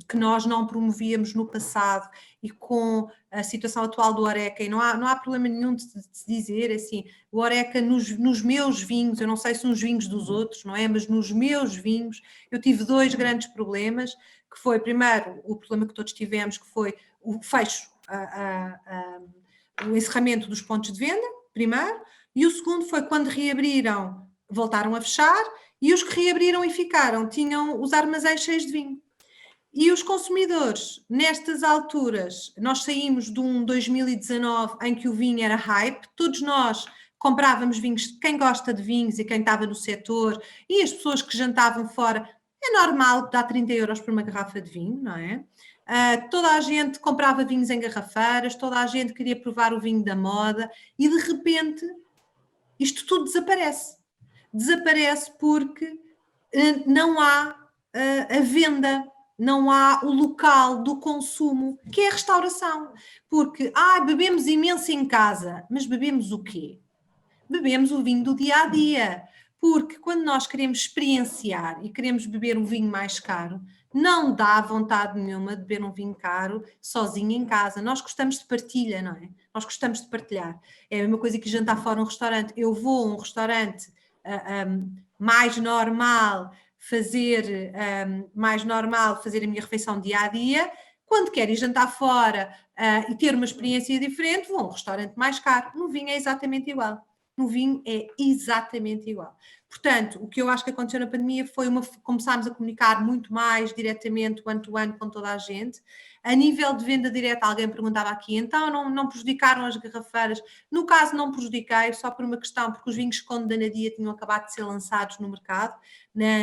que nós não promovíamos no passado, e com a situação atual do Horeca, e não há problema nenhum de se dizer assim, o Horeca nos meus vinhos, eu não sei se nos vinhos dos outros, não é? Mas nos meus vinhos eu tive dois grandes problemas, que foi, primeiro, o problema que todos tivemos, que foi o fecho, o encerramento dos pontos de venda, primeiro, e o segundo foi quando reabriram, voltaram a fechar, e os que reabriram e ficaram tinham os armazéns cheios de vinho. E os consumidores, nestas alturas, nós saímos de um 2019 em que o vinho era hype, todos nós comprávamos vinhos, quem gosta de vinhos e quem estava no setor, e as pessoas que jantavam fora, é normal dar 30 euros por uma garrafa de vinho, não é? Toda a gente comprava vinhos em garrafeiras, toda a gente queria provar o vinho da moda, e de repente isto tudo desaparece. Desaparece porque não há a venda, não há o local do consumo, que é a restauração. Porque, bebemos imenso em casa, mas bebemos o quê? Bebemos o vinho do dia-a-dia. Porque quando nós queremos experienciar e queremos beber um vinho mais caro, não dá vontade nenhuma de beber um vinho caro sozinho em casa. Nós gostamos de partilha, não é? Nós gostamos de partilhar. É a mesma coisa que jantar fora um restaurante. Eu vou a um restaurante mais normal, fazer a minha refeição dia-a-dia. Quando quero ir jantar fora e ter uma experiência diferente, vou a um restaurante mais caro. No vinho é exatamente igual. No vinho é exatamente igual. Portanto, o que eu acho que aconteceu na pandemia foi começámos a comunicar muito mais diretamente, one-to-one, com toda a gente. A nível de venda direta, alguém perguntava aqui, então não prejudicaram as garrafeiras? No caso, não prejudiquei, só por uma questão, porque os vinhos Conde da Anadia tinham acabado de ser lançados no mercado,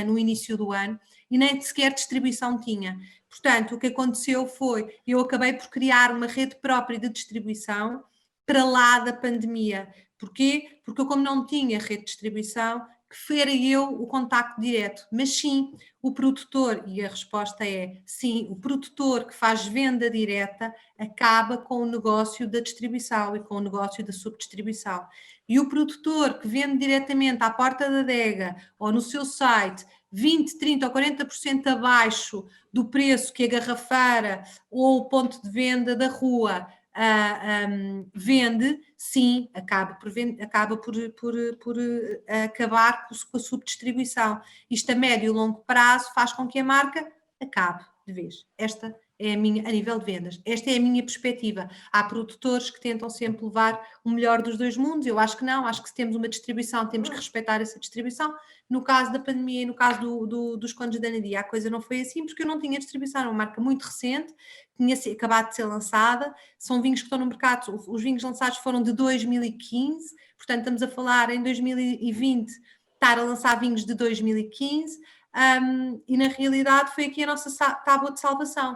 no início do ano, e nem sequer distribuição tinha. Portanto, o que aconteceu foi, eu acabei por criar uma rede própria de distribuição para lá da pandemia. Porquê? Porque eu, como não tinha rede de distribuição, que fera eu o contacto direto. Mas sim, o produtor, e a resposta é sim, o produtor que faz venda direta acaba com o negócio da distribuição e com o negócio da subdistribuição. E o produtor que vende diretamente à porta da adega ou no seu site 20, 30 ou 40% abaixo do preço que a garrafeira ou o ponto de venda da rua vende, sim, acaba por acabar com a subdistribuição. Isto a médio e longo prazo faz com que a marca acabe de vez. Esta é a nível de vendas, esta é a minha perspectiva. Há produtores que tentam sempre levar o melhor dos dois mundos, eu acho que não, acho que se temos uma distribuição temos que respeitar essa distribuição. No caso da pandemia e no caso dos Condes da Anadia, a coisa não foi assim, porque eu não tinha distribuição, era uma marca muito recente, tinha acabado de ser lançada, são vinhos que estão no mercado, os vinhos lançados foram de 2015, portanto estamos a falar em 2020, estar a lançar vinhos de 2015, e na realidade foi aqui a nossa tábua de salvação.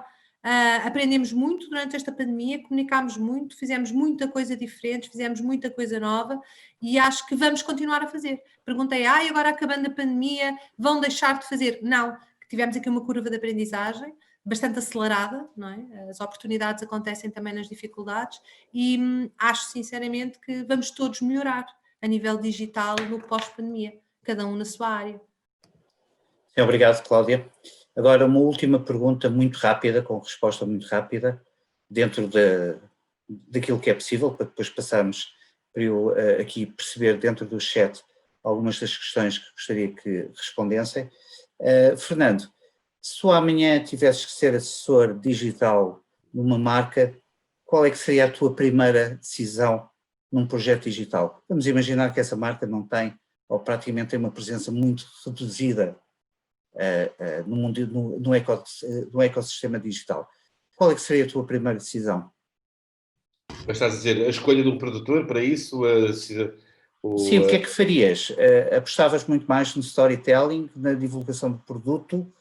Aprendemos muito durante esta pandemia, comunicámos muito, fizemos muita coisa diferente, fizemos muita coisa nova e acho que vamos continuar a fazer. Perguntei, agora acabando a pandemia, vão deixar de fazer? Não, tivemos aqui uma curva de aprendizagem bastante acelerada, não é? As oportunidades acontecem também nas dificuldades e acho sinceramente que vamos todos melhorar a nível digital no pós-pandemia, cada um na sua área. Sim, obrigado, Cláudia. Agora, uma última pergunta muito rápida, com resposta muito rápida, dentro daquilo que é possível, para depois passarmos para eu aqui perceber dentro do chat algumas das questões que gostaria que respondessem. Fernando, se tu amanhã tivesses que ser assessor digital numa marca, qual é que seria a tua primeira decisão num projeto digital? Vamos imaginar que essa marca não tem, ou praticamente tem uma presença muito reduzida no mundo, no ecossistema digital. Qual é que seria a tua primeira decisão? Mas estás a dizer, a escolha de um produtor para isso? Sim, o que é que farias? Apostavas muito mais no storytelling, na divulgação do produto,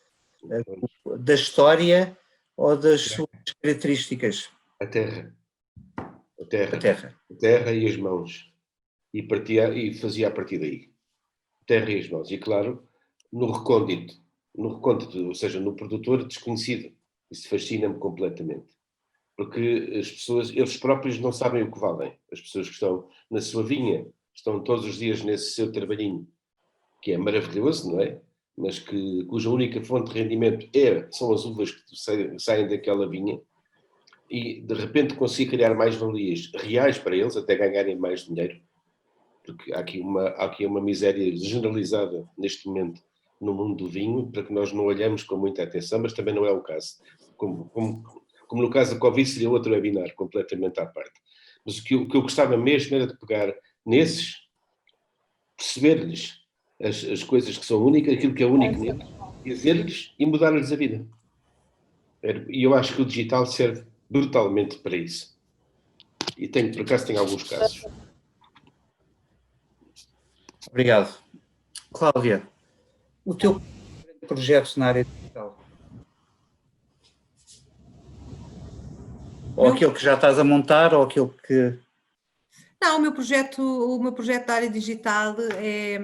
da história ou das suas características? A terra. A A terra. terra. A terra e as mãos. E fazia a partir daí. Terra e as mãos. E claro, no recôndito, ou seja, no produtor desconhecido. Isso fascina-me completamente. Porque as pessoas, eles próprios não sabem o que valem. As pessoas que estão na sua vinha, estão todos os dias nesse seu trabalhinho, que é maravilhoso, não é? Mas cuja única fonte de rendimento são as uvas que saem daquela vinha, e de repente consigo criar mais valias reais para eles, até ganharem mais dinheiro, porque há aqui uma miséria generalizada neste momento no mundo do vinho, para que nós não olhamos com muita atenção, mas também não é o caso. Como no caso da Covid seria outro webinar, completamente à parte. Mas o que eu gostava mesmo era de pegar nesses, perceber-lhes as coisas que são únicas, aquilo que é único neles, dizer-lhes e mudar-lhes a vida. E eu acho que o digital serve brutalmente para isso. E por acaso tenho alguns casos. Obrigado. Cláudia, o teu projeto na área digital? Ou aquilo que já estás a montar, ou aquilo que... Não, o meu projeto da área digital é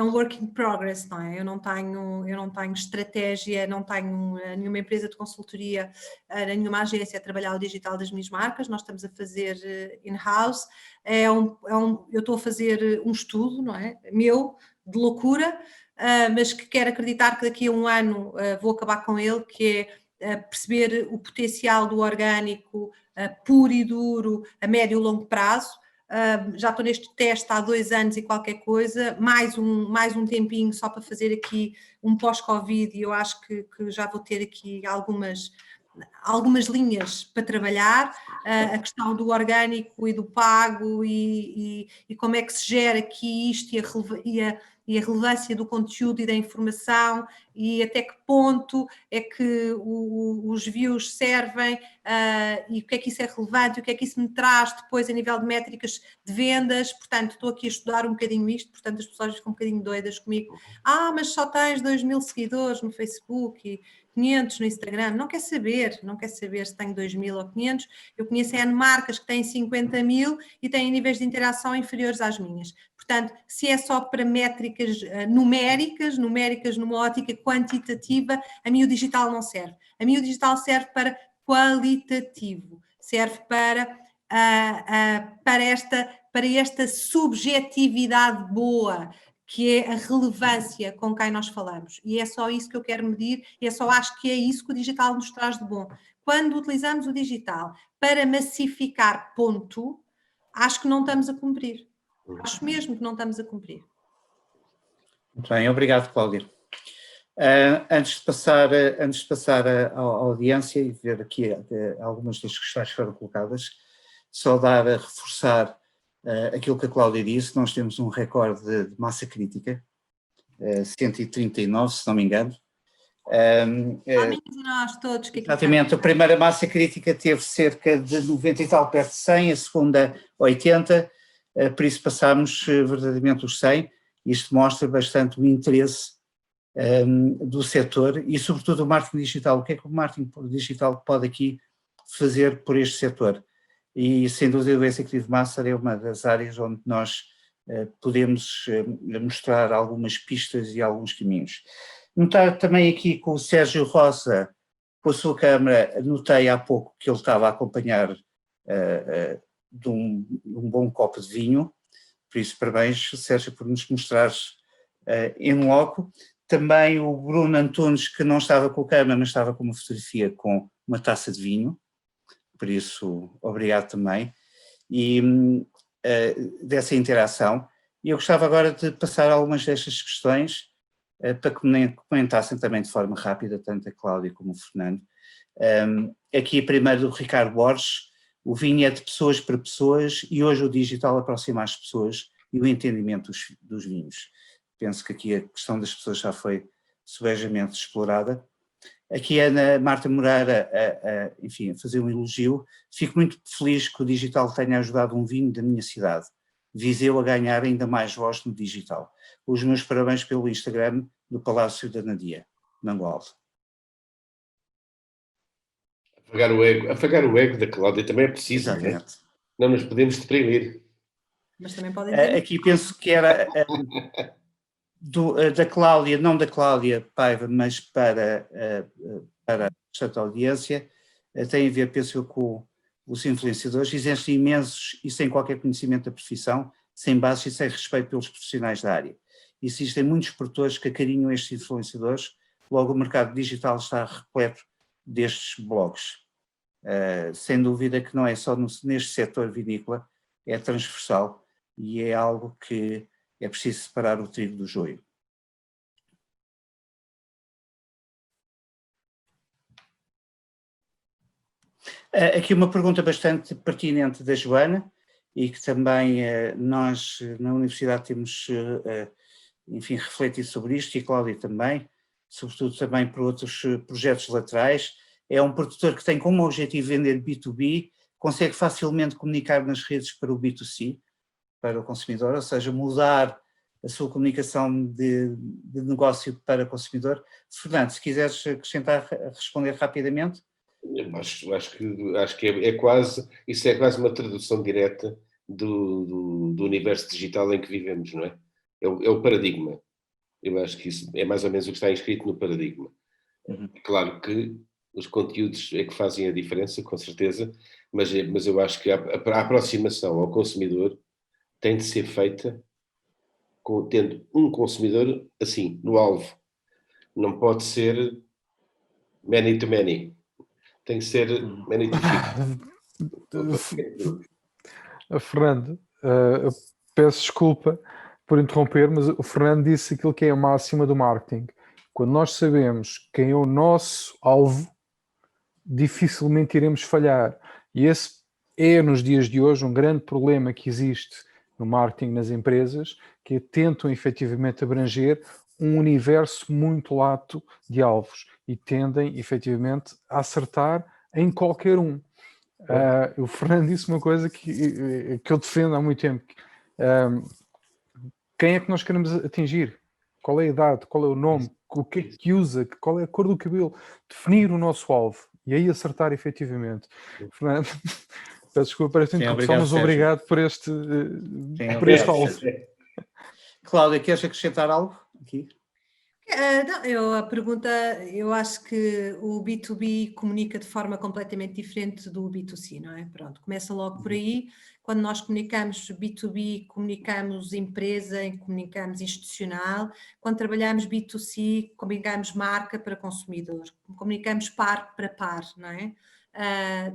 um work in progress, não é? Eu não tenho estratégia, não tenho nenhuma empresa de consultoria, nenhuma agência a trabalhar o digital das minhas marcas, nós estamos a fazer in-house, eu estou a fazer um estudo, não é? Meu, de loucura, mas que quero acreditar que daqui a um ano vou acabar com ele, que é perceber o potencial do orgânico puro e duro a médio e longo prazo. Já estou neste teste há 2 anos e qualquer coisa, mais um tempinho só para fazer aqui um pós-Covid, e eu acho que já vou ter aqui algumas linhas para trabalhar, a questão do orgânico e do pago e como é que se gera aqui isto e a relevância do conteúdo e da informação e até que ponto é que os views servem e o que é que isso é relevante e o que é que isso me traz depois a nível de métricas de vendas. Portanto, estou aqui a estudar um bocadinho isto, portanto as pessoas ficam um bocadinho doidas comigo. Mas só tens 2.000 seguidores no Facebook e 500 no Instagram. Não quer saber se tenho 2.000 ou 500. Eu conheço N marcas que têm 50.000 e têm níveis de interação inferiores às minhas. Portanto, se é só para métricas numéricas numa ótica quantitativa, a mim o digital não serve. A mim o digital serve para qualitativo, serve para esta subjetividade boa, que é a relevância com quem nós falamos. E é só isso que eu quero medir, e eu só acho que é isso que o digital nos traz de bom. Quando utilizamos o digital para massificar ponto, acho que não estamos a cumprir. Acho mesmo que não estamos a cumprir. Muito bem, obrigado, Cláudia. Antes de passar à audiência e ver aqui algumas das questões que foram colocadas, só reforçar aquilo que a Cláudia disse. Nós temos um recorde de massa crítica, 139, se não me engano. Nós todos que exatamente, a primeira massa crítica teve cerca de 90 e tal, perto de 100, a segunda 80, por isso passámos verdadeiramente os 100. Isto mostra bastante o interesse do setor e sobretudo o marketing digital. O que é que o marketing digital pode aqui fazer por este setor? E sem dúvida o Executive Master é uma das áreas onde nós podemos mostrar algumas pistas e alguns caminhos. Notar também aqui com o Sérgio Rosa, com a sua câmara, notei há pouco que ele estava a acompanhar de um bom copo de vinho, por isso parabéns, Sérgio, por nos mostrares em loco. Também o Bruno Antunes, que não estava com a câmara, mas estava com uma fotografia com uma taça de vinho, por isso obrigado também, e dessa interação. E eu gostava agora de passar algumas destas questões para que comentassem também de forma rápida, tanto a Cláudia como o Fernando. Aqui primeiro do Ricardo Borges, O vinho é de pessoas para pessoas e hoje o digital aproxima as pessoas e o entendimento dos vinhos. Penso que aqui a questão das pessoas já foi subejamente explorada. Aqui a Ana Marta Moreira, enfim, a fazer um elogio. Fico muito feliz que o digital tenha ajudado um vinho da minha cidade, Viseu, a ganhar ainda mais voz no digital. Os meus parabéns pelo Instagram do Palácio da Nadia, Mangualde. Afagar o ego da Cláudia também é preciso, Exatamente. Não nos podemos deprimir. Mas também podem dizer... Aqui penso que era da Cláudia, não da Cláudia Paiva, mas para esta audiência, tem a ver, penso eu, com os influenciadores. Existem imensos e sem qualquer conhecimento da profissão, sem bases e sem respeito pelos profissionais da área. Existem muitos produtores que acarinham estes influenciadores, logo o mercado digital está repleto destes blogs. Sem dúvida que não é só neste setor vinícola, é transversal e é algo que é preciso separar o trigo do joio. Aqui uma pergunta bastante pertinente da Joana e que também nós na Universidade temos, enfim, refletido sobre isto, e a Cláudia também, sobretudo também por outros projetos laterais. É um produtor que tem como objetivo vender B2B, consegue facilmente comunicar nas redes para o B2C, para o consumidor, ou seja, mudar a sua comunicação de negócio para consumidor. Fernando, se quiseres acrescentar, responder rapidamente. Acho que é quase, isso é quase uma tradução direta do universo digital em que vivemos, não é? É o paradigma. Eu acho que isso é mais ou menos o que está inscrito no paradigma. Claro que os conteúdos é que fazem a diferença, com certeza, mas eu acho que a aproximação ao consumidor tem de ser feita tendo um consumidor assim, no alvo. Não pode ser many to many. Tem que ser many to few. Fernando, eu peço desculpa por interromper, mas o Fernando disse aquilo que é a máxima do marketing. Quando nós sabemos quem é o nosso alvo, dificilmente iremos falhar. E esse é, nos dias de hoje, um grande problema que existe no marketing nas empresas, que tentam efetivamente abranger um universo muito lato de alvos e tendem efetivamente a acertar em qualquer um. O Fernando disse uma coisa que eu defendo há muito tempo. Quem é que nós queremos atingir? Qual é a idade? Qual é o nome? O que é que usa? Qual é a cor do cabelo? Definir o nosso alvo e aí acertar efetivamente. Fernando, peço desculpa para esta interrupção, mas obrigado por este alvo. Cláudia, queres acrescentar algo aqui? Não, a pergunta, eu acho que o B2B comunica de forma completamente diferente do B2C, não é? Pronto, começa logo por aí. Quando nós comunicamos B2B, comunicamos empresa, comunicamos institucional. Quando trabalhamos B2C, comunicamos marca para consumidor, comunicamos par para par, não é?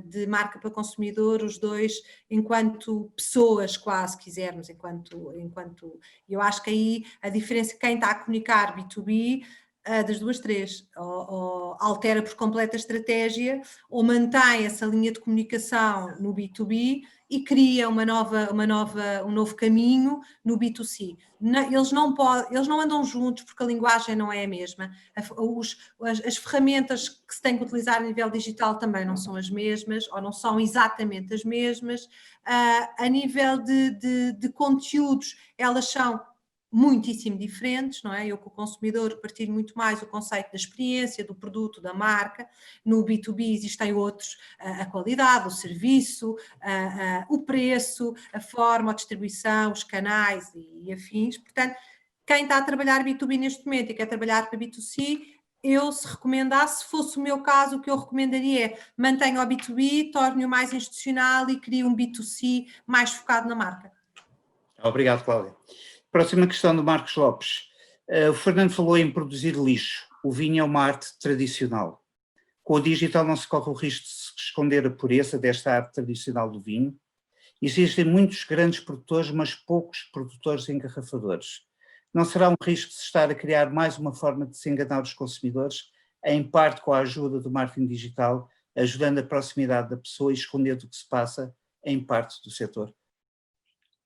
De marca para consumidor, os dois enquanto pessoas, quase quisermos, enquanto eu acho que aí a diferença, quem está a comunicar B2B, das duas três, ou altera por completa a estratégia, ou mantém essa linha de comunicação no B2B e cria um novo caminho no B2C. Eles não andam juntos porque a linguagem não é a mesma, as ferramentas que se tem que utilizar a nível digital também não são as mesmas, ou não são exatamente as mesmas. A nível de conteúdos, elas são muitíssimo diferentes, não é? Eu, com o consumidor, partilho muito mais o conceito da experiência, do produto, da marca. No B2B existem outros, a qualidade, o serviço, o preço, a forma, a distribuição, os canais e afins. Portanto, quem está a trabalhar B2B neste momento e quer trabalhar para B2C, eu, se recomendasse, se fosse o meu caso, o que eu recomendaria é mantenha o B2B, torne-o mais institucional e crie um B2C mais focado na marca. Obrigado, Cláudia. Próxima questão do Marcos Lopes. O Fernando falou em produzir lixo. O vinho é uma arte tradicional. Com o digital não se corre o risco de se esconder a pureza desta arte tradicional do vinho. Existem muitos grandes produtores, mas poucos produtores engarrafadores. Não será um risco de se estar a criar mais uma forma de se enganar os consumidores, em parte com a ajuda do marketing digital, ajudando a proximidade da pessoa e escondendo o que se passa em parte do setor.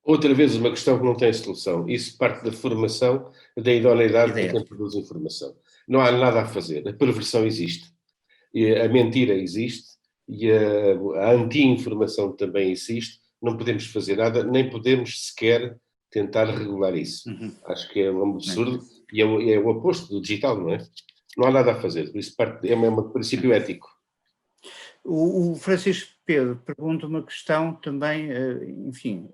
Outra vez uma questão que não tem solução. Isso parte da formação, da idoneidade Ideia. de quem produz informação. Não há nada a fazer. A perversão existe. E a mentira existe. E a anti-informação também existe. Não podemos fazer nada, nem podemos sequer tentar regular isso. Acho que é um absurdo e é o oposto do digital, não é? Não há nada a fazer. Por isso é um princípio ético. O Francisco Pedro pergunta uma questão também, enfim,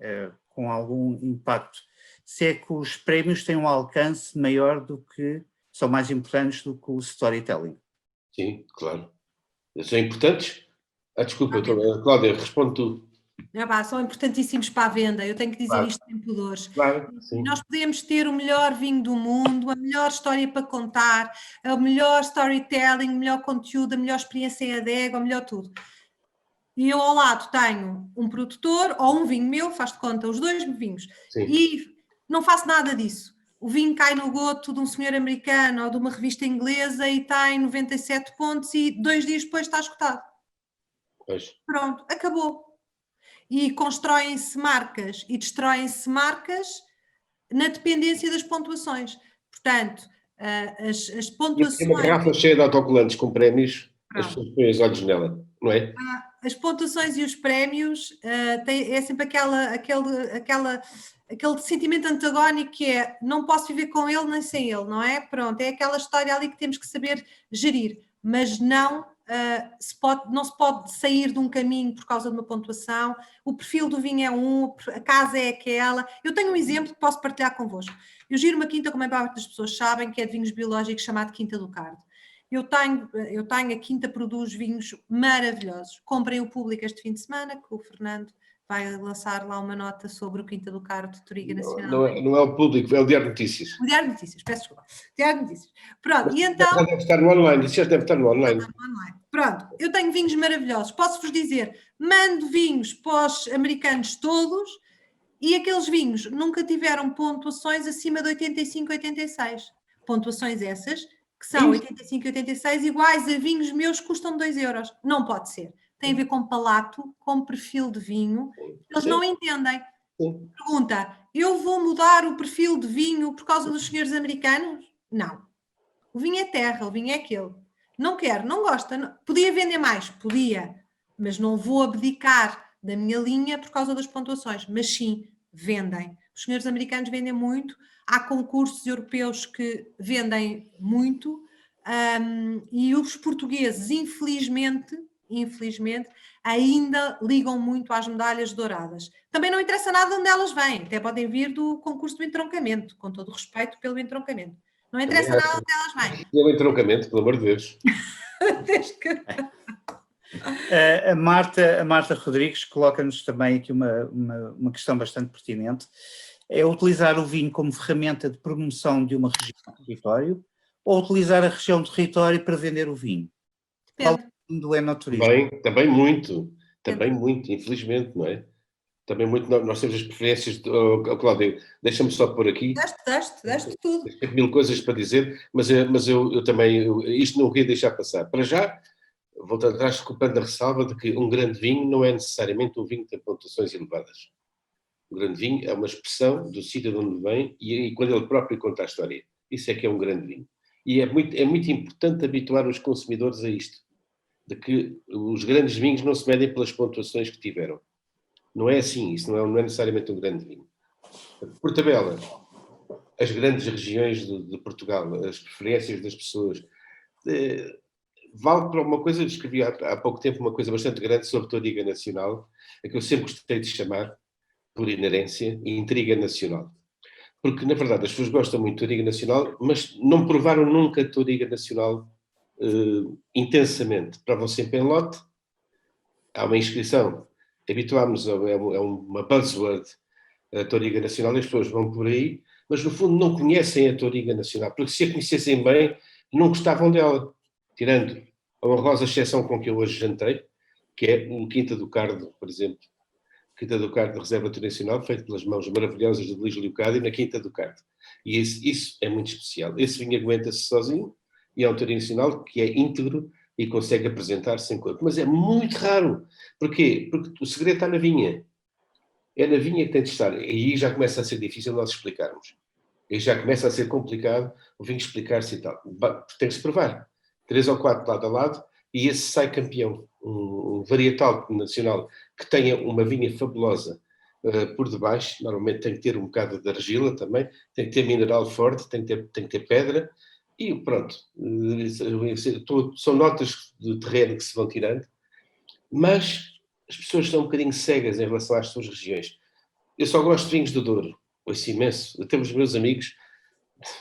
com algum impacto. Se é que os prémios têm um alcance maior do que, são mais importantes do que o storytelling? Sim, claro. São importantes? Desculpa, Cláudia, responde tu. São importantíssimos para a venda, eu tenho que dizer Claro. isto sem pudores. Claro, sim. Nós podemos ter o melhor vinho do mundo, a melhor história para contar, o melhor storytelling, o melhor conteúdo, a melhor experiência em adega, o melhor tudo. E eu ao lado tenho um produtor ou um vinho meu, faz de conta, os dois vinhos, Sim. e não faço nada disso. O vinho cai no goto de um senhor americano ou de uma revista inglesa e tem 97 pontos e 2 dias depois está esgotado. Pois. Pronto, acabou. E constroem-se marcas e destroem-se marcas na dependência das pontuações. Portanto, as pontuações... Uma garrafa cheia de autocolantes com prémios, as pessoas põem os olhos nela, não é? As pontuações e os prémios é sempre aquele sentimento antagónico que é não posso viver com ele nem sem ele, não é? Pronto, é aquela história ali que temos que saber gerir, mas não se pode sair de um caminho por causa de uma pontuação. O perfil do vinho é a casa é aquela. Eu tenho um exemplo que posso partilhar convosco. Eu giro uma quinta, como a maior parte das pessoas sabem, que é de vinhos biológicos, chamado Quinta do Cardo. Eu tenho, a Quinta produz vinhos maravilhosos. Comprem o público este fim de semana, que o Fernando vai lançar lá uma nota sobre o Quinta do Cardo de Toriga Nacional. Não é o público, é o Diário de Notícias. O Diário de Notícias, peço desculpa. Diário de Notícias. Pronto, e então... Já deve estar no online, isso já deve estar no online. Pronto, eu tenho vinhos maravilhosos. Posso-vos dizer, mando vinhos para os americanos todos e aqueles vinhos nunca tiveram pontuações acima de 85, 86. Pontuações essas que são 85 e 86 iguais a vinhos meus que custam 2 euros. Não pode ser. Tem a ver com palato, com perfil de vinho. Eles não entendem. Pergunta, eu vou mudar o perfil de vinho por causa dos senhores americanos? Não. O vinho é terra, o vinho é aquele. Não quero, não gosta. Não. Podia vender mais? Podia. Mas não vou abdicar da minha linha por causa das pontuações. Mas sim, vendem. Os senhores americanos vendem muito. Há concursos europeus que vendem muito. E os portugueses, infelizmente, ainda ligam muito às medalhas douradas. Também não interessa nada onde elas vêm. Até podem vir do concurso do entroncamento, com todo o respeito pelo entroncamento. Não interessa nada onde elas vêm. Pelo entroncamento, pelo amor de Deus. A Marta Rodrigues coloca-nos também aqui uma questão bastante pertinente. É utilizar o vinho como ferramenta de promoção de uma região ou território ou utilizar a região do território para vender o vinho? Qual do enoturismo? Também muito, infelizmente, não é? Também muito, nós temos as preferências, Cláudio, deixa-me só pôr aqui. Deste tudo. Tenho mil coisas para dizer, mas eu também, isto não queria deixar passar. Para já, voltando atrás, culpando a ressalva de que um grande vinho não é necessariamente um vinho que tem pontuações elevadas. O grande vinho é uma expressão do sítio de onde vem e quando ele próprio conta a história. Isso é que é um grande vinho. E é muito importante habituar os consumidores a isto, de que os grandes vinhos não se medem pelas pontuações que tiveram. Não é assim, isso não é necessariamente um grande vinho. Por tabela, as grandes regiões de Portugal, as preferências das pessoas, vale para uma coisa, eu escrevi há pouco tempo uma coisa bastante grande sobre Toriga Nacional, a que eu sempre gostei de chamar, por inerência, intriga nacional. Porque, na verdade, as pessoas gostam muito de Toriga Nacional, mas não provaram nunca Toriga Nacional intensamente. Provam sempre em lote, há uma inscrição, habituámos, é uma buzzword, a Toriga Nacional, e as pessoas vão por aí, mas no fundo não conhecem a Toriga Nacional, porque se a conhecessem bem, não gostavam dela, tirando a honrosa exceção com que eu hoje jantei, que é um Quinta do Cardo, por exemplo, Quinta do Cardo de Reserva Nacional, feito pelas mãos maravilhosas de Luís Leocádio na Quinta do Cardo. E isso é muito especial. Esse vinho aguenta-se sozinho e é um Toriga Nacional que é íntegro e consegue apresentar sem corpo. Mas é muito raro. Porquê? Porque o segredo está na vinha. É na vinha que tem de estar. E aí já começa a ser difícil nós explicarmos. E já começa a ser complicado o vinho explicar-se e tal. Tem que se provar. 3 ou 4 lado a lado e esse sai campeão. Um varietal nacional que tenha uma vinha fabulosa por debaixo, normalmente tem que ter um bocado de argila também, tem que ter mineral forte, tem que ter pedra e pronto. São notas de terreno que se vão tirando, mas as pessoas são um bocadinho cegas em relação às suas regiões. Eu só gosto de vinhos do Douro, ouço imenso. Até os meus amigos,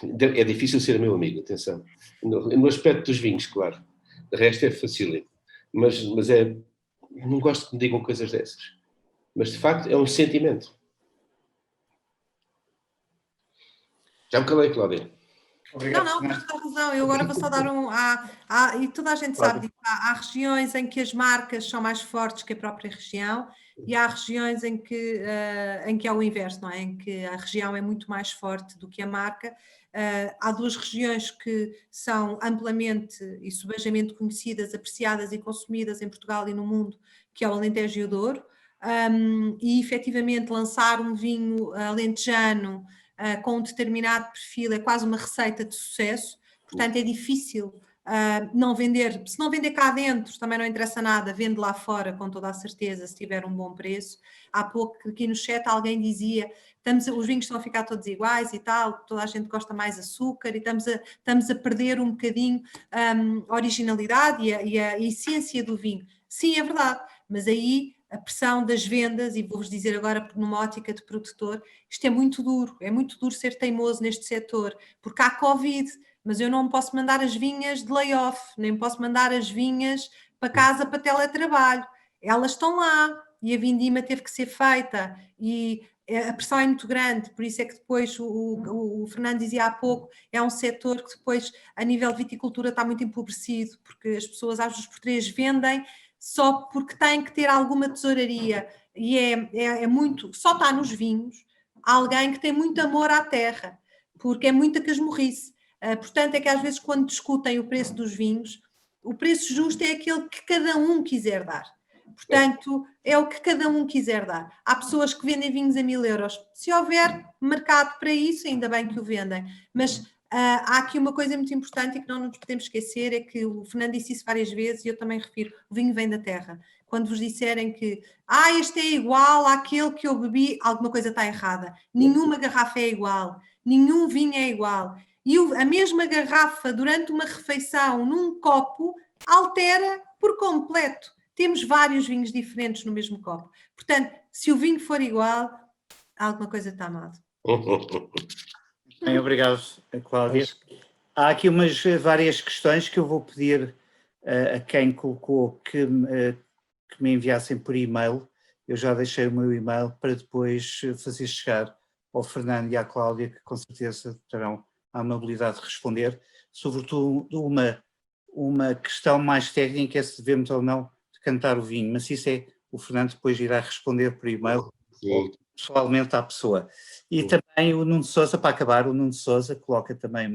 é difícil ser meu amigo, atenção. No aspecto dos vinhos, claro. De resto é facílimo. Mas não gosto que me digam coisas dessas. Mas de facto é um sentimento. Já me calei, Cláudia. Obrigado, Não, Fernando. tens razão. Eu agora vou só dar e toda a gente sabe disso. Há regiões em que as marcas são mais fortes que a própria região e há regiões em que é o inverso, não é? Em que a região é muito mais forte do que a marca. Há 2 regiões que são amplamente e subejamente conhecidas, apreciadas e consumidas em Portugal e no mundo, que é o Alentejo e o Douro. E efetivamente lançar um vinho alentejano com um determinado perfil é quase uma receita de sucesso, portanto é difícil não vender, se não vender cá dentro também não interessa nada, vende lá fora com toda a certeza se tiver um bom preço. Há pouco aqui no chat alguém dizia, os vinhos estão a ficar todos iguais e tal, toda a gente gosta mais de açúcar e estamos a perder um bocadinho a originalidade e a essência do vinho. Sim, é verdade, mas aí a pressão das vendas, e vou-vos dizer agora numa ótica de produtor, isto é muito duro ser teimoso neste setor, porque há Covid, mas eu não posso mandar as vinhas de layoff, nem posso mandar as vinhas para casa para teletrabalho. Elas estão lá e a vindima teve que ser feita e a pressão é muito grande, por isso é que depois o Fernando dizia há pouco, é um setor que depois a nível de viticultura está muito empobrecido, porque as pessoas às vezes por 3 vendem só porque têm que ter alguma tesouraria e é muito, só está nos vinhos alguém que tem muito amor à terra, porque é muita casmurrice. Portanto, é que às vezes quando discutem o preço dos vinhos, o preço justo é aquele que cada um quiser dar. Portanto, é o que cada um quiser dar. Há pessoas que vendem vinhos a 1000 euros. Se houver mercado para isso, ainda bem que o vendem. Mas há aqui uma coisa muito importante e que não nos podemos esquecer, é que o Fernando disse isso várias vezes e eu também refiro, o vinho vem da terra. Quando vos disserem que este é igual àquele que eu bebi, alguma coisa está errada. Nenhuma garrafa é igual, nenhum vinho é igual. E a mesma garrafa, durante uma refeição, num copo, altera por completo. Temos vários vinhos diferentes no mesmo copo. Portanto, se o vinho for igual, alguma coisa está mal. Bem, obrigado, Cláudia. Há aqui várias questões que eu vou pedir a quem colocou que me enviassem por e-mail. Eu já deixei o meu e-mail para depois fazer chegar ao Fernando e à Cláudia, que com certeza terão a amabilidade de responder. Sobretudo uma questão mais técnica, é se devemos ou não decantar o vinho, mas isso o Fernando depois irá responder por e-mail ou pessoalmente à pessoa. E também o Nuno Sousa, para acabar, o Nuno Sousa coloca também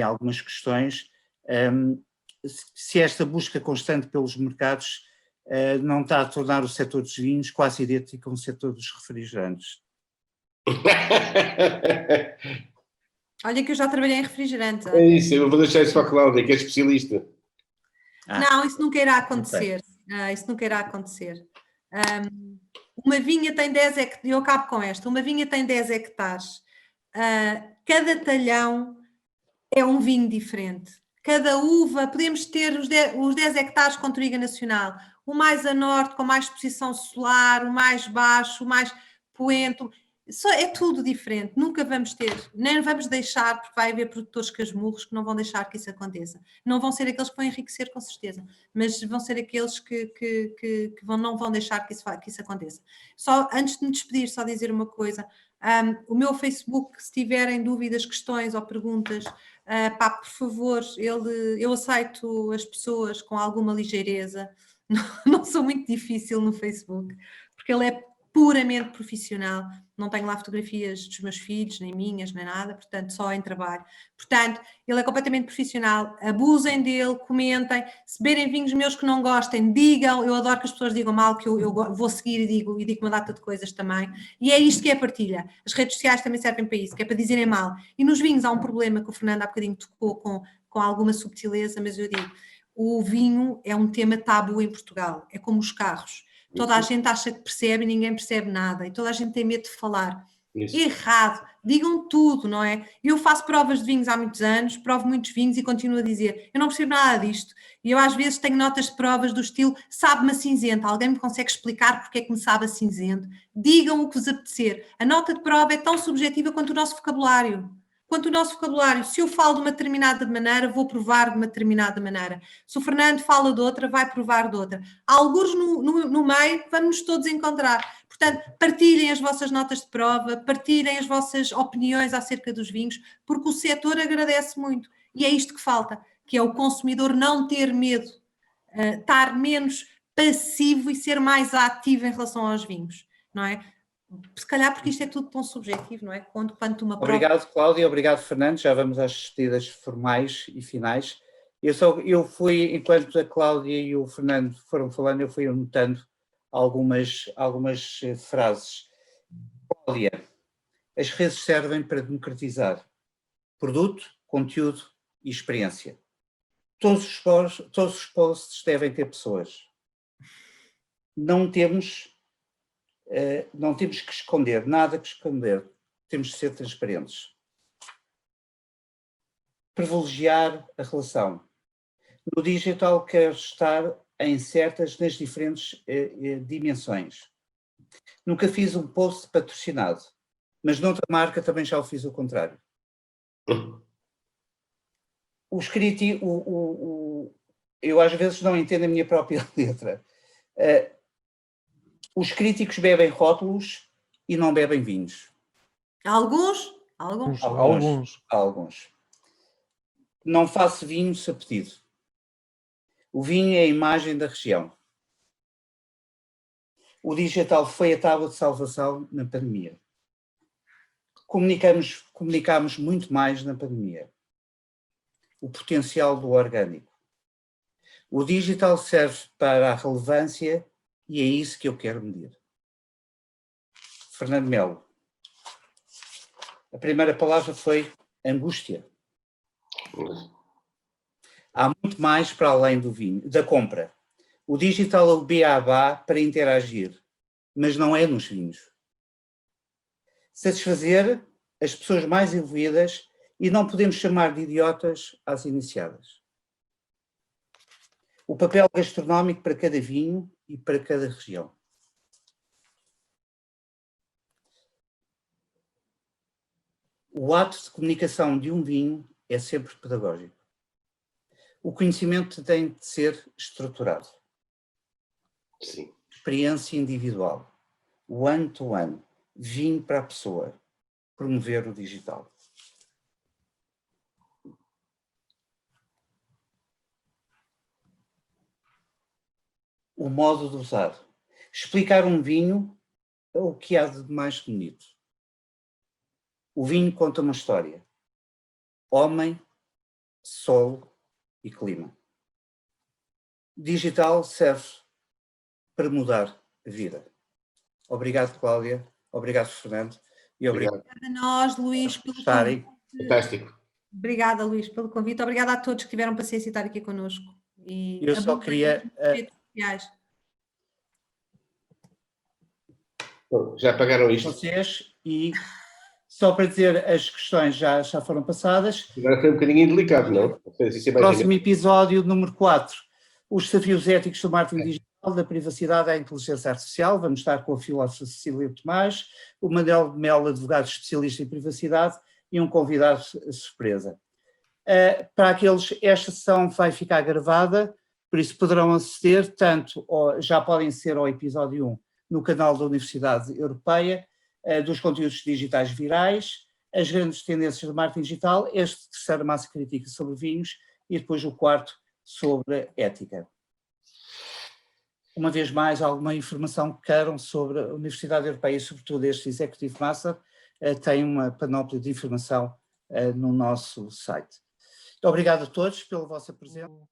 algumas questões. Se esta busca constante pelos mercados não está a tornar o setor dos vinhos quase idêntico ao setor dos refrigerantes. Olha que eu já trabalhei em refrigerante. É isso, eu vou deixar isso para a Cláudia, que é especialista. Não, isso nunca irá acontecer. Isso nunca irá acontecer. Uma vinha tem 10 hectares, eu acabo com esta, uma vinha tem 10 hectares. Cada talhão é um vinho diferente. Cada uva, podemos ter os 10 hectares com triga nacional, o mais a norte, com mais exposição solar, o mais baixo, o mais poento. É tudo diferente, nunca vamos ter, nem vamos deixar, porque vai haver produtores casmurros que não vão deixar que isso aconteça. Não vão ser aqueles que vão enriquecer, com certeza, mas vão ser aqueles que não vão deixar que isso aconteça. Só antes de me despedir, só dizer uma coisa. O meu Facebook, se tiverem dúvidas, questões ou perguntas, por favor, eu aceito as pessoas com alguma ligeireza. Não sou muito difícil no Facebook, porque ele é puramente profissional, não tenho lá fotografias dos meus filhos, nem minhas, nem nada, portanto, só em trabalho. Portanto, ele é completamente profissional, abusem dele, comentem, se beberem vinhos meus que não gostem, digam, eu adoro que as pessoas digam mal, que eu vou seguir e digo uma data de coisas também, e é isto que é a partilha. As redes sociais também servem para isso, que é para dizerem mal. E nos vinhos há um problema que o Fernando há bocadinho tocou com alguma subtileza, mas eu digo, o vinho é um tema tabu em Portugal, é como os carros. Toda a gente acha que percebe e ninguém percebe nada, e toda a gente tem medo de falar. Isso. Errado, digam tudo, não é? Eu faço provas de vinhos há muitos anos, provo muitos vinhos e continuo a dizer, eu não percebo nada disto. E eu às vezes tenho notas de provas do estilo, sabe-me a cinzento, alguém me consegue explicar porque é que me sabe a cinzento? Digam o que vos apetecer. A nota de prova é tão subjetiva quanto o nosso vocabulário. Se eu falo de uma determinada maneira, vou provar de uma determinada maneira. Se o Fernando fala de outra, vai provar de outra. Alguns no meio, vamos todos encontrar. Portanto, partilhem as vossas notas de prova, partilhem as vossas opiniões acerca dos vinhos, porque o setor agradece muito. E é isto que falta, que é o consumidor não ter medo, estar menos passivo e ser mais ativo em relação aos vinhos, não é? Se calhar porque isto é tudo tão subjetivo, não é? Quanto uma prova... Obrigado, Cláudia, obrigado, Fernando. Já vamos às despedidas formais e finais. Eu fui, enquanto a Cláudia e o Fernando foram falando, eu fui anotando algumas frases. Cláudia, as redes servem para democratizar produto, conteúdo e experiência. Todos os posts devem ter pessoas. Não temos que esconder, nada que esconder. Temos de ser transparentes. Privilegiar a relação. No digital quero estar nas diferentes dimensões. Nunca fiz um post patrocinado, mas noutra marca também já o fiz o contrário. Eu às vezes não entendo a minha própria letra. Os críticos bebem rótulos e não bebem vinhos. Alguns. Não faço vinho a pedido. O vinho é a imagem da região. O digital foi a tábua de salvação na pandemia. Comunicámos muito mais na pandemia. O potencial do orgânico. O digital serve para a relevância e é isso que eu quero medir. Fernando Melo. A primeira palavra foi angústia. Há muito mais para além do vinho, da compra. O digital é o beabá para interagir, mas não é nos vinhos. Satisfazer as pessoas mais evoluídas e não podemos chamar de idiotas às iniciadas. O papel gastronómico para cada vinho e para cada região. O ato de comunicação de um vinho é sempre pedagógico. O conhecimento tem de ser estruturado. Sim. Experiência individual. One-to-one. Vinho para a pessoa. Promover o digital. O modo de usar. Explicar um vinho é o que há de mais bonito. O vinho conta uma história. Homem, solo e clima. Digital serve para mudar a vida. Obrigado, Cláudia. Obrigado, Fernando. E obrigado a nós, Luís, pelo estarem. Fantástico. Obrigada, Luís, pelo convite. Obrigada a todos que tiveram paciência de estar aqui connosco. E Eu só queria... redes sociais. Bom, já pagaram isto? Vocês, e só para dizer, as questões já foram passadas. Agora foi um bocadinho indelicado, não? Próximo episódio, número 4. Os desafios éticos do marketing digital, da privacidade à inteligência artificial. Vamos estar com a filósofa Cecília Tomás, o Manuel de Melo, advogado especialista em privacidade, e um convidado surpresa. Para aqueles, esta sessão vai ficar gravada, por isso poderão aceder, já podem ser ao episódio 1 no canal da Universidade Europeia, dos conteúdos digitais virais, as grandes tendências do marketing digital, este terceiro massa crítica sobre vinhos e depois o quarto sobre ética. uma vez mais, alguma informação que queiram sobre a Universidade Europeia e, sobretudo, este Executive Master, tem uma panóplia de informação no nosso site. Obrigado a todos pela vossa presença.